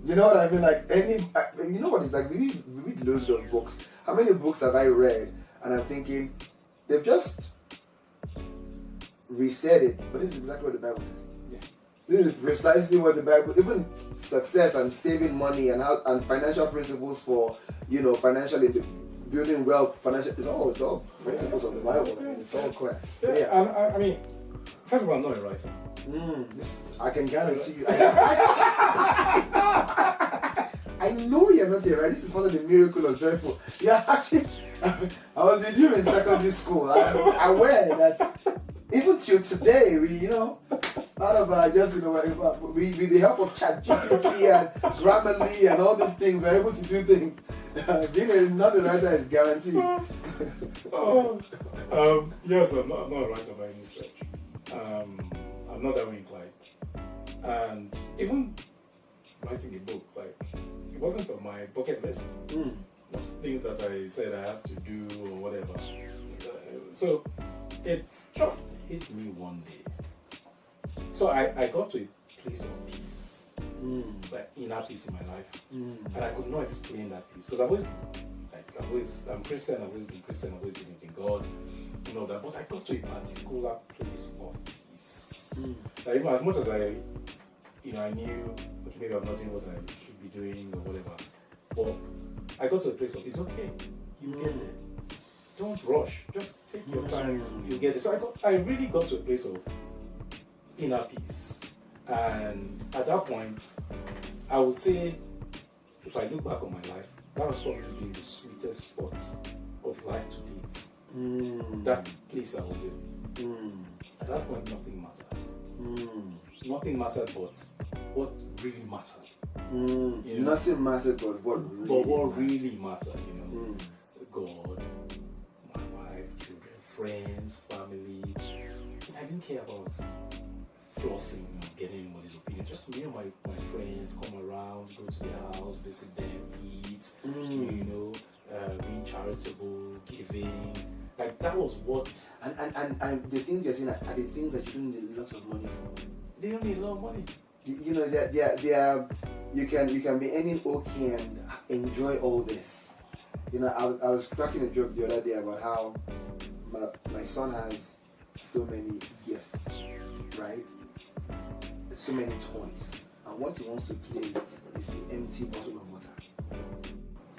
You know what I mean? Like you know what it's like? We read loads of books. How many books have I read? And I'm thinking, they've just resaid it, but this is exactly what the Bible says. Yeah. This is precisely what the Bible, even success and saving money and financial principles for financially building wealth, it's all principles of the Bible. I mean, it's all clear. Yeah. I mean, first of all, I'm not a writer. I can guarantee you. I know you're not here, right? This is one of the miracles of Joyful. Yeah, actually, I was with you in secondary school. I'm aware that even till today, we, out of with the help of ChatGPT and Grammarly and all these things, we're able to do things. Being not a writer is guaranteed. Yes, I'm not a writer by any stretch. I'm not that way inclined. And even writing a book, it wasn't on my bucket list of things that I said I have to do or whatever. So it just hit me one day. So I got to a place of peace, inner peace in my life, and I could not explain that peace because I'm Christian. I've always been Christian. I've always believed in God, and all that. But I got to a particular place of peace. Like, even as much as I knew, okay, maybe I'm not doing what I should be doing or whatever, but I got to a place of, it's okay, you get there. Don't rush, just take your time, you'll get it. So I really got to a place of inner peace. And at that point, I would say, if I look back on my life, that was probably been the sweetest spot of life to date. That place I was in. At that point, nothing mattered. Nothing mattered but what really mattered. Nothing mattered but what really mattered, God, my wife, children, friends, family. I didn't care about flossing or getting anybody's opinion. Just my friends come around, go to their house, visit them, eat, being charitable, giving, Like that was what. And the things you're saying are the things that you don't need lots of money for. They don't need a lot of money. You know, they are, you can be earning okay and enjoy all this. You know, I was cracking a joke the other day about how my son has so many gifts, right? So many toys, and what he wants to play with is the empty bottle of water.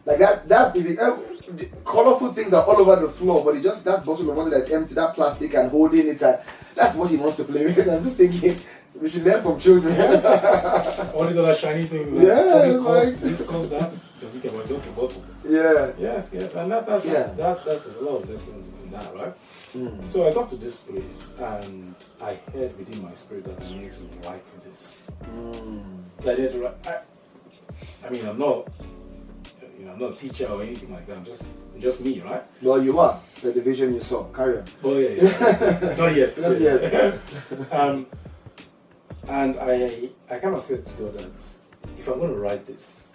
Like that's if the colorful things are all over the floor, but it's just that bottle of water that's empty, that plastic and holding it, and that's what he wants to play with. I'm just thinking we should learn from children. Yes. All these other shiny things. This cost that. Doesn't care about just a bottle. Yeah. Yes, and there's a lot of lessons in that, right? So I got to this place and I heard within my spirit that I needed to write this. That I needed to write. I mean, I'm not a teacher or anything like that. I'm just me, right? Well, you are the vision you saw. Carry on. Oh yeah. Not yet. Not yet. And I kind of said to God that if I'm going to write this,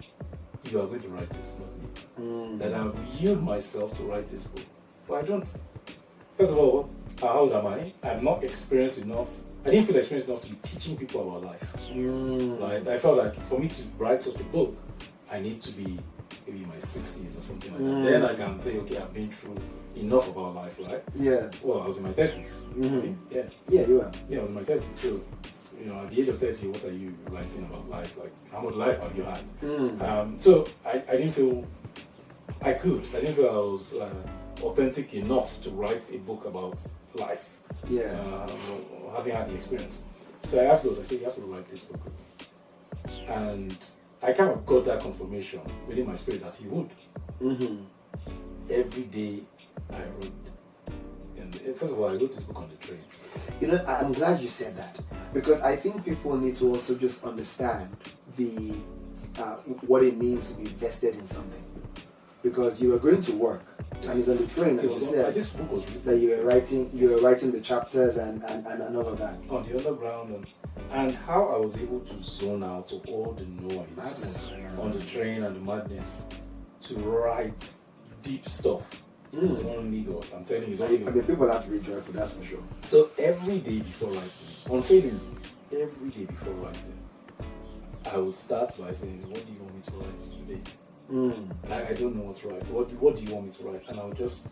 you are going to write this, not me. That I will yield myself to write this book. But I don't. First of all, how old am I? I'm not experienced enough. I didn't feel experienced enough to be teaching people about life. Like I felt like for me to write such a book, I need to be maybe in my 60s or something like that. Then I can say, okay, I've been through enough about life, right? Yeah. Well, I was in my 30s. Yeah. Yeah, you are. Yeah, I was in my 30s. So, at the age of 30, what are you writing about life? Like, how much life have you had? So I didn't feel I didn't feel I was authentic enough to write a book about life. Yeah. Having had the experience. So I asked God, I said, you have to write this book. And I kind of got that confirmation within my spirit that he would. Every day I wrote. And first of all, I wrote this book on the train. You know, I'm glad you said that, because I think people need to also just understand the what it means to be vested in something. Because you were going to work, and it's on the train, and you said this book was written that you were writing the chapters and all of that on the underground, and how I was able to zone out of all the noise on the train and the madness to write deep stuff. This is only God. I'm telling you, it's only God. I mean, people have to be joyful, that's for sure. So every day before writing, unfailingly, every day before writing, I would start by saying, what do you want me to write today? I don't know what to write. What do you want me to write? And I would just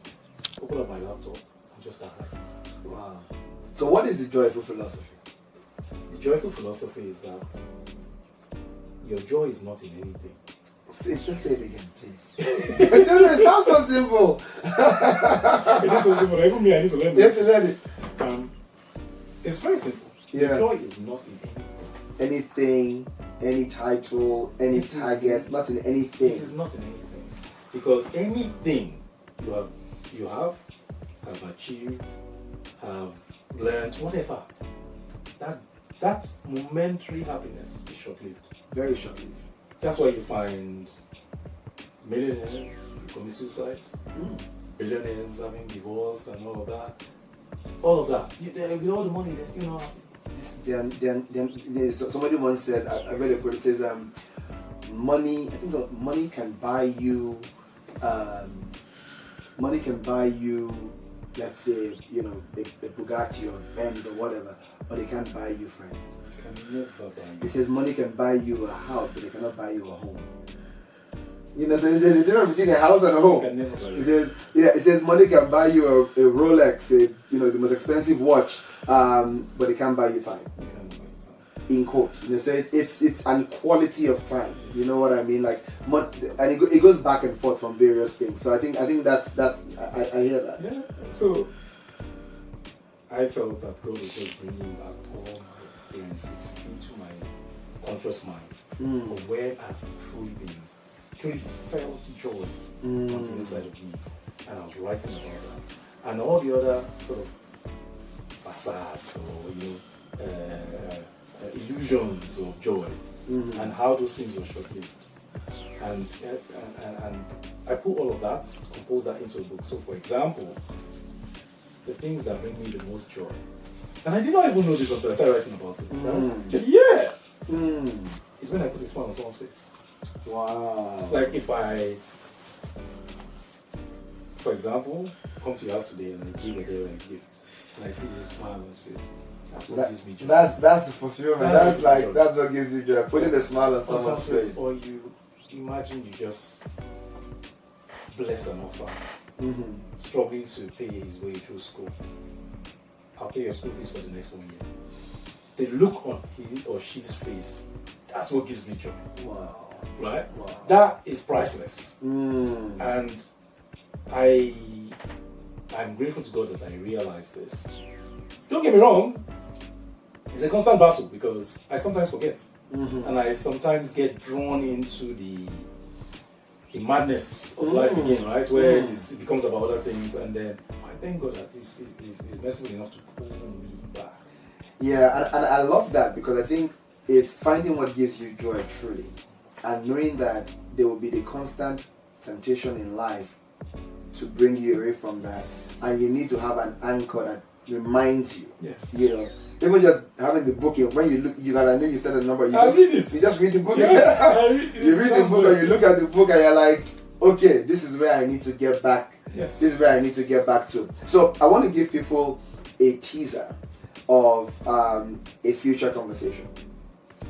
open up my laptop and just start writing. Wow. So what is the joyful philosophy? The joyful philosophy is that your joy is not in anything. Just say it again, please. No, it sounds so simple. It is so simple. Even me, I need to learn it. You have to learn it. It's very simple. Yeah. Your joy is not in anything. Anything, any title, any target, not in anything. It is not in anything. Because anything you have achieved, have learned, whatever, that momentary happiness is short-lived. Very short-lived. That's why you find millionaires commit suicide, billionaires having divorce and all of that. All of that. With all the money, they're still not happy. Somebody once said, I read a quote, it says, money can buy you, let's say, a Bugatti or Benz or whatever, but it can't buy you friends. It says money can buy you a house, but it cannot buy you a home. So there's a difference between a house and a home. It says money can buy you a Rolex, the most expensive watch, but it can't buy you time. In quote, so it's an quality of time. You know what I mean? Like, and it goes back and forth from various things. So I think that's I hear that. Yeah. So I felt that God was just bringing back all my experiences into my conscious mind of where I've truly felt joy on the inside of me, and I was writing about that, and all the other sort of facades or illusions of joy, and how those things were short-lived, and I put all of that, compose that into a book. So, for example, the things that bring me the most joy, and I did not even know this until I started writing about it. It's when I put a smile on someone's face. Wow. Like if I for example, come to your house today and I give a day a gift, and I see this smile on his face. That's what gives me joy. That's the fulfillment. That's what gives you joy. Putting a smile on someone's face. Or you imagine you just bless an orphan, struggling to pay his way through school. I'll pay your school fees for the next 1 year. The look on his or she's face, that's what gives me joy. Wow. Right? Wow. That is priceless. And I'm grateful to God that I realized this. Don't get me wrong, it's a constant battle because I sometimes forget. And I sometimes get drawn into the madness of life again, right? Where it becomes about other things, and then I thank God that he's merciful enough to pull me back. Yeah, and I love that because I think it's finding what gives you joy truly, and knowing that there will be the constant temptation in life to bring you away from that, and you need to have an anchor that reminds you. Yes. You know, even just having the book, when you look, I know you said a number. You read it. You just read the book. Yes, you read the book, and you look at the book, and you're like, okay, this is where I need to get back. Yes. This is where I need to get back to. So I want to give people a teaser of a future conversation,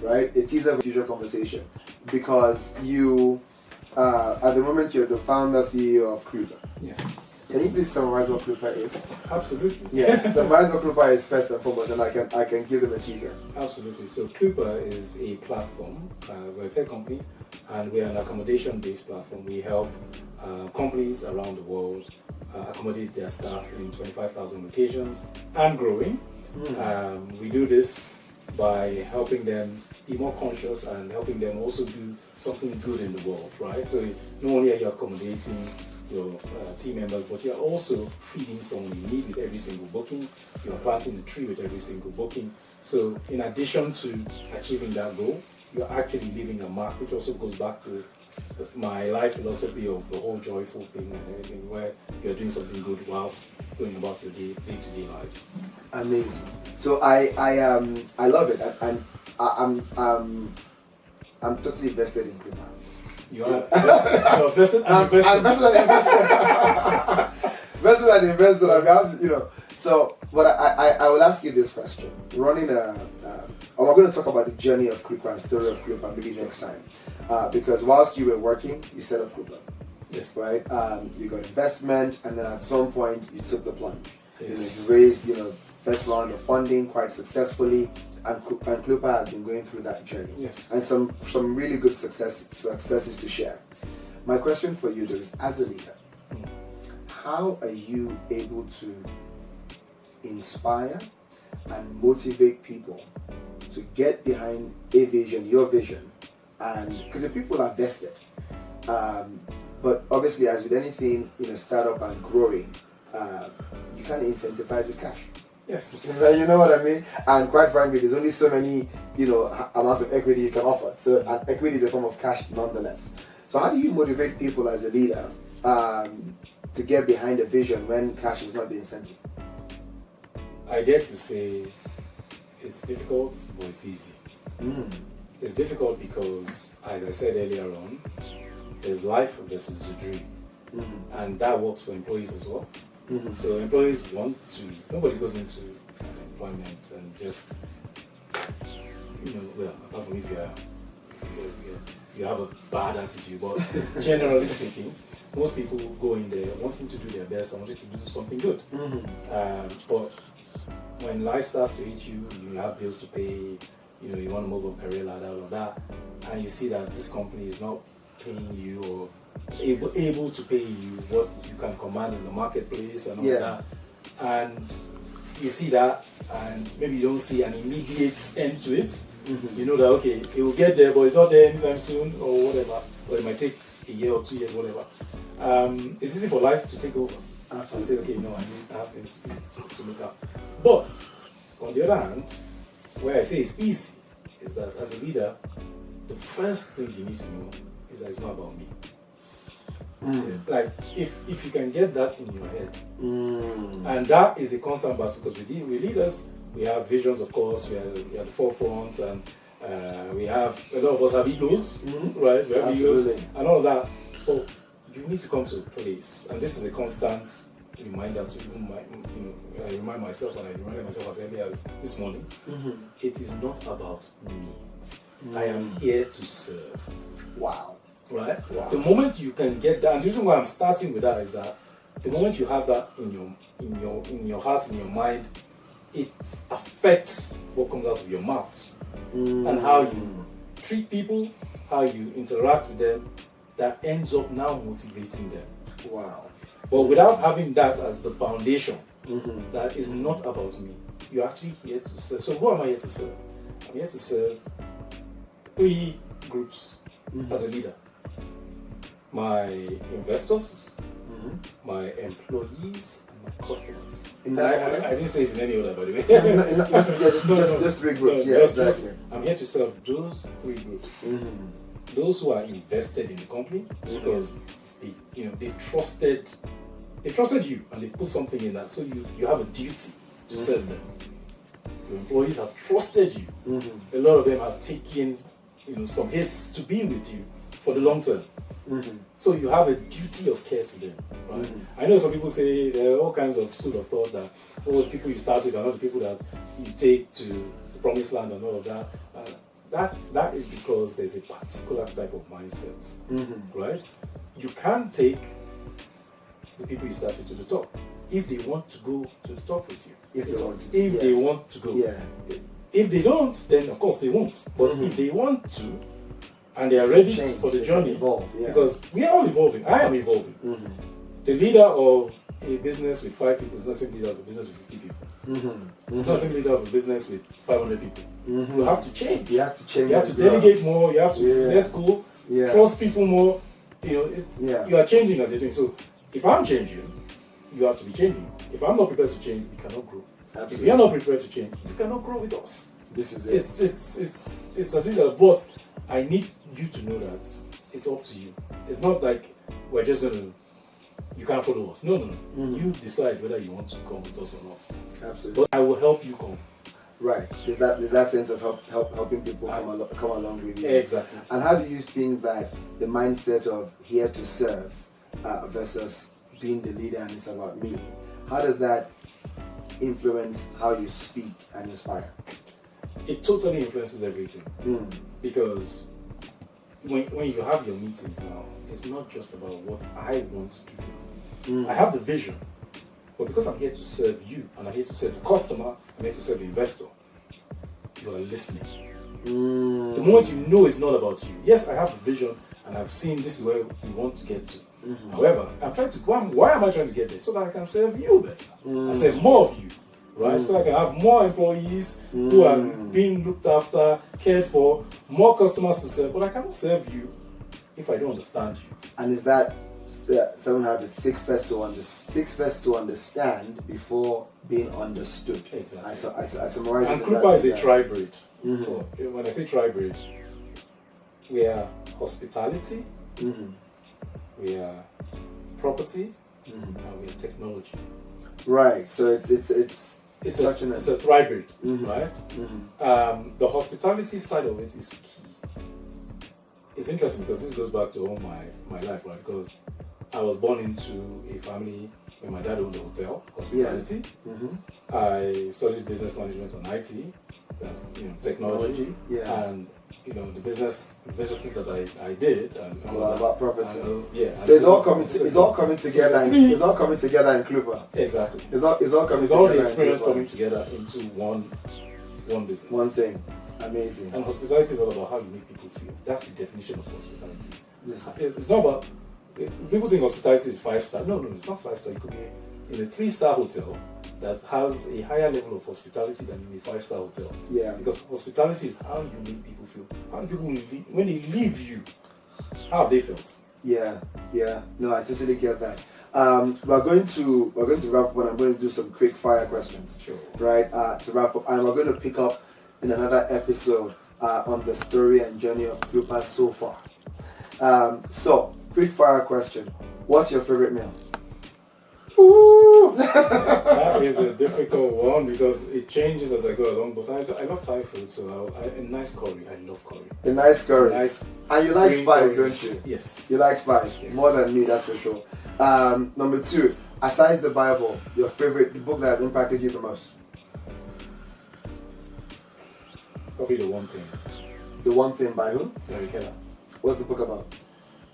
right? A teaser of a future conversation, because you, at the moment, you're the founder CEO of Krupa. Yes. Can you please summarize what Krupa is? Absolutely. Yes, summarize what Krupa is first and foremost, and I can give them a teaser. Absolutely. So Krupa is a platform. We're a tech company, and we're an accommodation-based platform. We help companies around the world accommodate their staff in 25,000 locations and growing. We do this by helping them be more conscious and helping them also do something good in the world, right? So not only are you accommodating your team members, but you're also feeding someone in need with every single booking. You're planting a tree with every single booking. So in addition to achieving that goal, you're actually leaving a mark, which also goes back to my life philosophy of the whole joyful thing and everything, where you're doing something good whilst going about your day-to-day lives. Amazing. So I love it, and I'm totally vested in Krupa. You are invested and invested. I'm vested and invested. Vested and invested. So, but I will ask you this question. Running we're going to talk about the journey of Krupa and story of Krupa maybe next time. Because whilst you were working, you set up Krupa. Yes. Right? You got investment, and then at some point you took the plunge. Yes. You raised, first round of funding quite successfully, and Krupa has been going through that journey. Yes. And some really good successes to share. My question for you though is, as a leader, how are you able to inspire and motivate people to get behind a vision, your vision, and because the people are vested, but obviously as with anything in a startup and growing, you can't incentivize with cash. Yes. You know what I mean? And quite frankly, there's only so many, amount of equity you can offer. So equity is a form of cash nonetheless. So how do you motivate people as a leader to get behind a vision when cash is not the incentive? I dare to say it's difficult, but it's easy. It's difficult because, as I said earlier on, there's life versus the dream. And that works for employees as well. So employees nobody goes into employment and just, apart from if you have a bad attitude, but generally speaking, most people go in there wanting to do their best and wanting to do something good. But when life starts to hit you, you have bills to pay, you want to move up career ladder, all of that, and you see that this company is not paying you or able to pay you what you can command in the marketplace and all that, and you see that, and maybe you don't see an immediate end to it. You know that okay, it will get there, but it's not there anytime soon or whatever, or it might take a year or 2 years, whatever. It's easy for life to take over and say, okay, no, I have things to look at. But on the other hand, where I say it's easy is that as a leader, the first thing you need to know is that it's not about me. Like if you can get that in your head, and that is a constant battle, because with leaders we have visions, of course, we are at the forefront, and we have a lot of us have egos, right? We have egos and all of that. But you need to come to a place, and this is a constant reminder to even I remind myself, and I reminded myself as early as this morning. It is not about me. I am here to serve. Wow. Right? Wow. The moment you can get that, and the reason why I'm starting with that is that the moment you have that in your heart, in your mind, it affects what comes out of your mouth and how you treat people, how you interact with them. That ends up now motivating them. Wow. But without having that as the foundation, that is not about me. You're actually here to serve. So who am I here to serve? I'm here to serve 3 groups as a leader. My investors, my employees, and my customers. In that I didn't say it in any order, by the way. Just 3 groups. No, Yeah, exactly. I'm here to serve those 3 groups. Those who are invested in the company because they've trusted you and they've put something in that, so you have a duty to serve them. Your employees have trusted you. A lot of them have taken some hits to be with you for the long term. So you have a duty of care to them. Right? I know some people say there are all kinds of school of thought that the people you start with are not the people that you take to the promised land and all of that. That is because there's a particular type of mindset, right? You can't take the people you start with to the top if they want to go to the top with you. If they want to go. Yeah. If they don't, then of course they won't. But if they want to, and they are ready for the journey, because we are all evolving. I am evolving. The leader of a business with 5 people is not the same leader of a business with 50 people. It's not the same leader of a business with 500 people. You have to change. You have to change. You have to delegate more. You have to let go. Trust people more. You are changing as you're doing. So if I'm changing, you have to be changing. If I'm not prepared to change, we cannot grow. Absolutely. If you're not prepared to change, you cannot grow with us. This is it. It's as easy as, but I need you to know that it's up to you. It's not like we're just gonna. You can't follow us. No. You decide whether you want to come with us or not. Absolutely. But I will help you come. Right. There's that sense of helping people come along with you. Exactly. And how do you think that the mindset of here to serve versus being the leader and it's about me, how does that influence how you speak and inspire? It totally influences everything. Because when you have your meetings now, it's not just about what I want to do. I have the vision, but because I'm here to serve you and I'm here to serve the customer, I'm here to serve the investor, you are listening. The moment you know it's not about you. Yes, I have the vision and I've seen this is where we want to get to. However, I'm trying to. Why am I trying to get there? So that I can serve you better. I serve more of you, right? So I can have more employees who are being looked after, cared for, more customers to serve. But I cannot serve you if I don't understand you. And is that someone have it seek first to understand before being understood? Exactly. I summarize. And Krupa is a tri-breed. When I say tri-breed, we are hospitality, we are property, and we are technology. Right. So it's a tri-breed, right? The hospitality side of it is key. It's interesting because this goes back to all my life, right? Because I was born into a family where my dad owned a hotel, hospitality. I studied business management and IT, that's technology, and the businesses that I did, and about property. So it's all coming together. It's all coming together in Klupa. Exactly. It's all coming. It's all the experience coming together into one business. One thing. Amazing. And hospitality is all about how you make people feel. That's the definition of hospitality. It's not about. People think hospitality is 5-star. No, it's not 5-star. You could be in a 3-star hotel that has a higher level of hospitality than in a 5-star hotel. Yeah. Because hospitality is how you make people feel. How people when they leave you, how have they felt? Yeah. No, I totally get that. We're going to wrap up, and I'm going to do some quick fire questions. Sure. Right. To wrap up, and we're going to pick up in another episode on the story and journey of Klupa so far. So, quick fire question: what's your favorite meal? That is a difficult one because it changes as I go along. But I love Thai food, so a nice curry. I love curry. A nice curry. Nice and you like green spice, curry. don't you? Yes. You like spice Yes. more than me, that's for sure. Number 2, aside the Bible, your favorite book that has impacted you the most? Probably The One Thing. The One Thing by who? Terry Keller. What's the book about?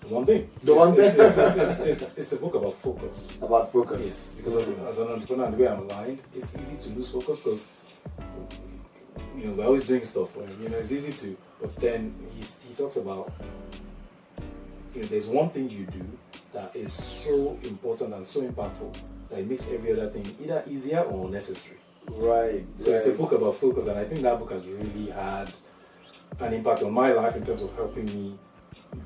The One Thing. The One Thing. It's a book about focus. About focus. Yes, because as an entrepreneur, and the way I'm aligned, it's easy to lose focus because we're always doing stuff. It's easy to. But then he talks about there's one thing you do that is so important and so impactful that it makes every other thing either easier or unnecessary. Right. So it's a book about focus, and I think that book has really had an impact on my life in terms of helping me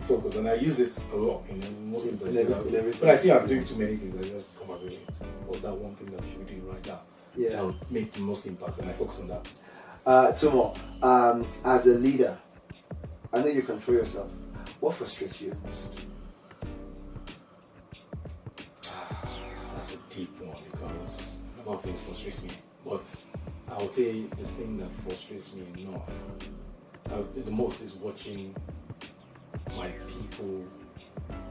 focus, and I use it a lot in most things I do. But I see I'm doing too many things. I just come back with it. What's that one thing that I should be doing right now? Yeah. That would make the most impact, and I focus on that. 2 more. As a leader, I know you control yourself. What frustrates you the most? That's a deep one because a lot of things frustrates me. But I would say the thing that frustrates me the most is watching my people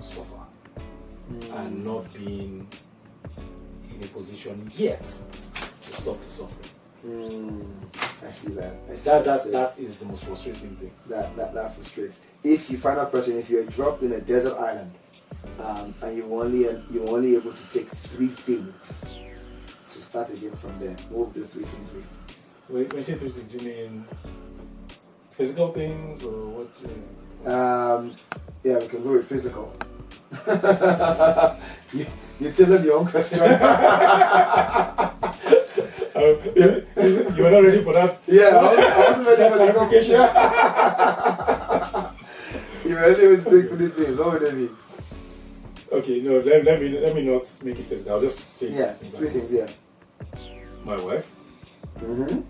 suffer and not being in a position yet to stop the suffering. I see that. That is the most frustrating thing. That frustrates. If you find a person, if you're dropped in a desert island, and you're only able to take 3 things to start again from there, what would those 3 things be? When you say 3 things, do you mean physical things or what? Yeah, we can go with physical. you tailored your own question. You were not ready for that? Yeah, I wasn't ready for the clarification. You were only able to take 3 things. What would they be? Okay, no, let me not make it physical. I'll just say 3 things. Yeah. My wife. Mm-hmm.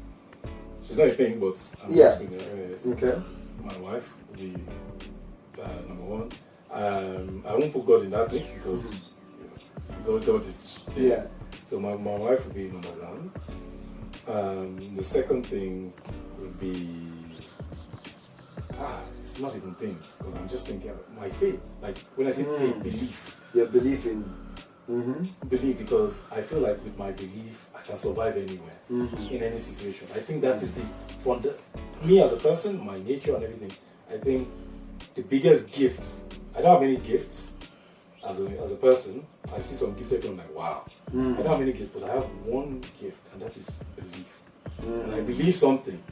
She's not a thing, but I'm Yeah. just going to. Okay. My wife will be number 1. I won't put God in that mix because God is. Yeah. So my wife will be number 1. The second thing would be it's not even things because I'm just thinking my faith. Like when I say faith, belief. Your belief in. Belief, because I feel like with my belief I can survive anywhere in any situation. I think that is me as a person, my nature and everything. I think the biggest gift. I don't have many gifts as a person. I see some gifted people, I'm like, wow. I don't have many gifts, but I have one gift, and that is belief. When I believe something,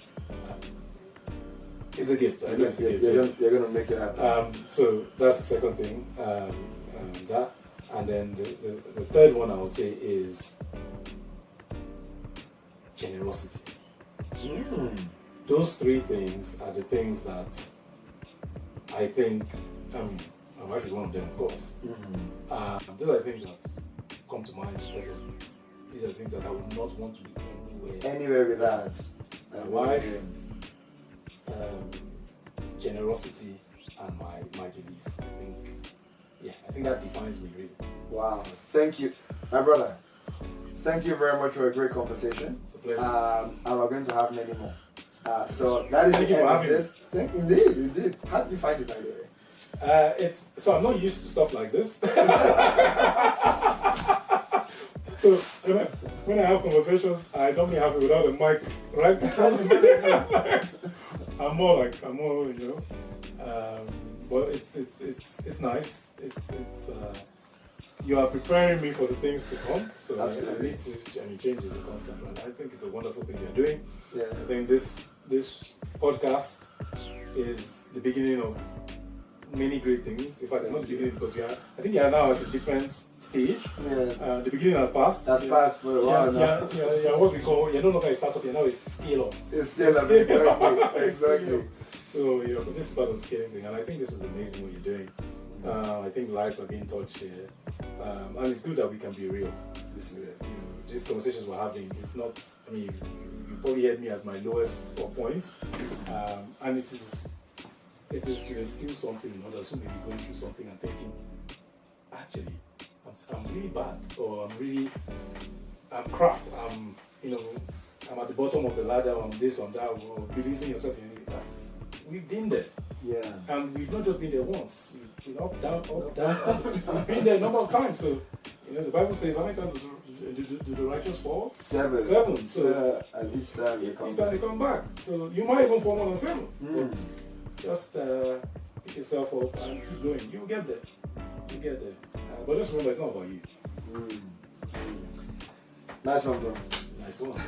it's a gift. I know it's a gift. You're gonna make it happen. So that's the second thing. That, and then the third one I would say is generosity. Those 3 things are the things that I think. My wife is one of them, of course. These are the things that come to mind in terms of these are the things that I would not want to be anywhere without. My wife, generosity, and my belief. I think that defines me really. Wow. Thank you, my brother. Thank you very much for a great conversation. It's a pleasure. And we're going to have many more. So that is the end of this. Indeed. How did you find it, by the way? So I'm not used to stuff like this. So when I have conversations, I normally have it without a mic, right? I'm more, but it's nice. It's you are preparing me for the things to come. So I need to. Change is a constant, and I think it's a wonderful thing you're doing. Yeah. I think this podcast is the beginning of many great things. In fact, it's not the beginning because I think you are now at a different stage. Yes. The beginning has passed. That's passed for a while now. Yeah, what we call, you're no longer a startup, you're now a scale up. It's scale up, exactly. So, this is part of the scaling thing, and I think this is amazing what you're doing. I think lives are being touched here. And it's good that we can be real. This is it. These conversations we're having, it's not, you probably heard me at my lowest of points. And it is to instill something in others who may be going through something and thinking, actually, I'm really bad, or I'm crap. I'm at the bottom of the ladder. I'm this, I'm that. Or believe in yourself. We've been there. Yeah. And we've not just been there once. We've been up, down. We've been there a number of times. So, the Bible says, how many times do the righteous fall? 7. 7. So, and each time you they come back. So, you might even fall more than 7. But just pick yourself up and keep going. You'll get there. You'll get there. But just remember, it's not about you. Nice one, bro. Nice one.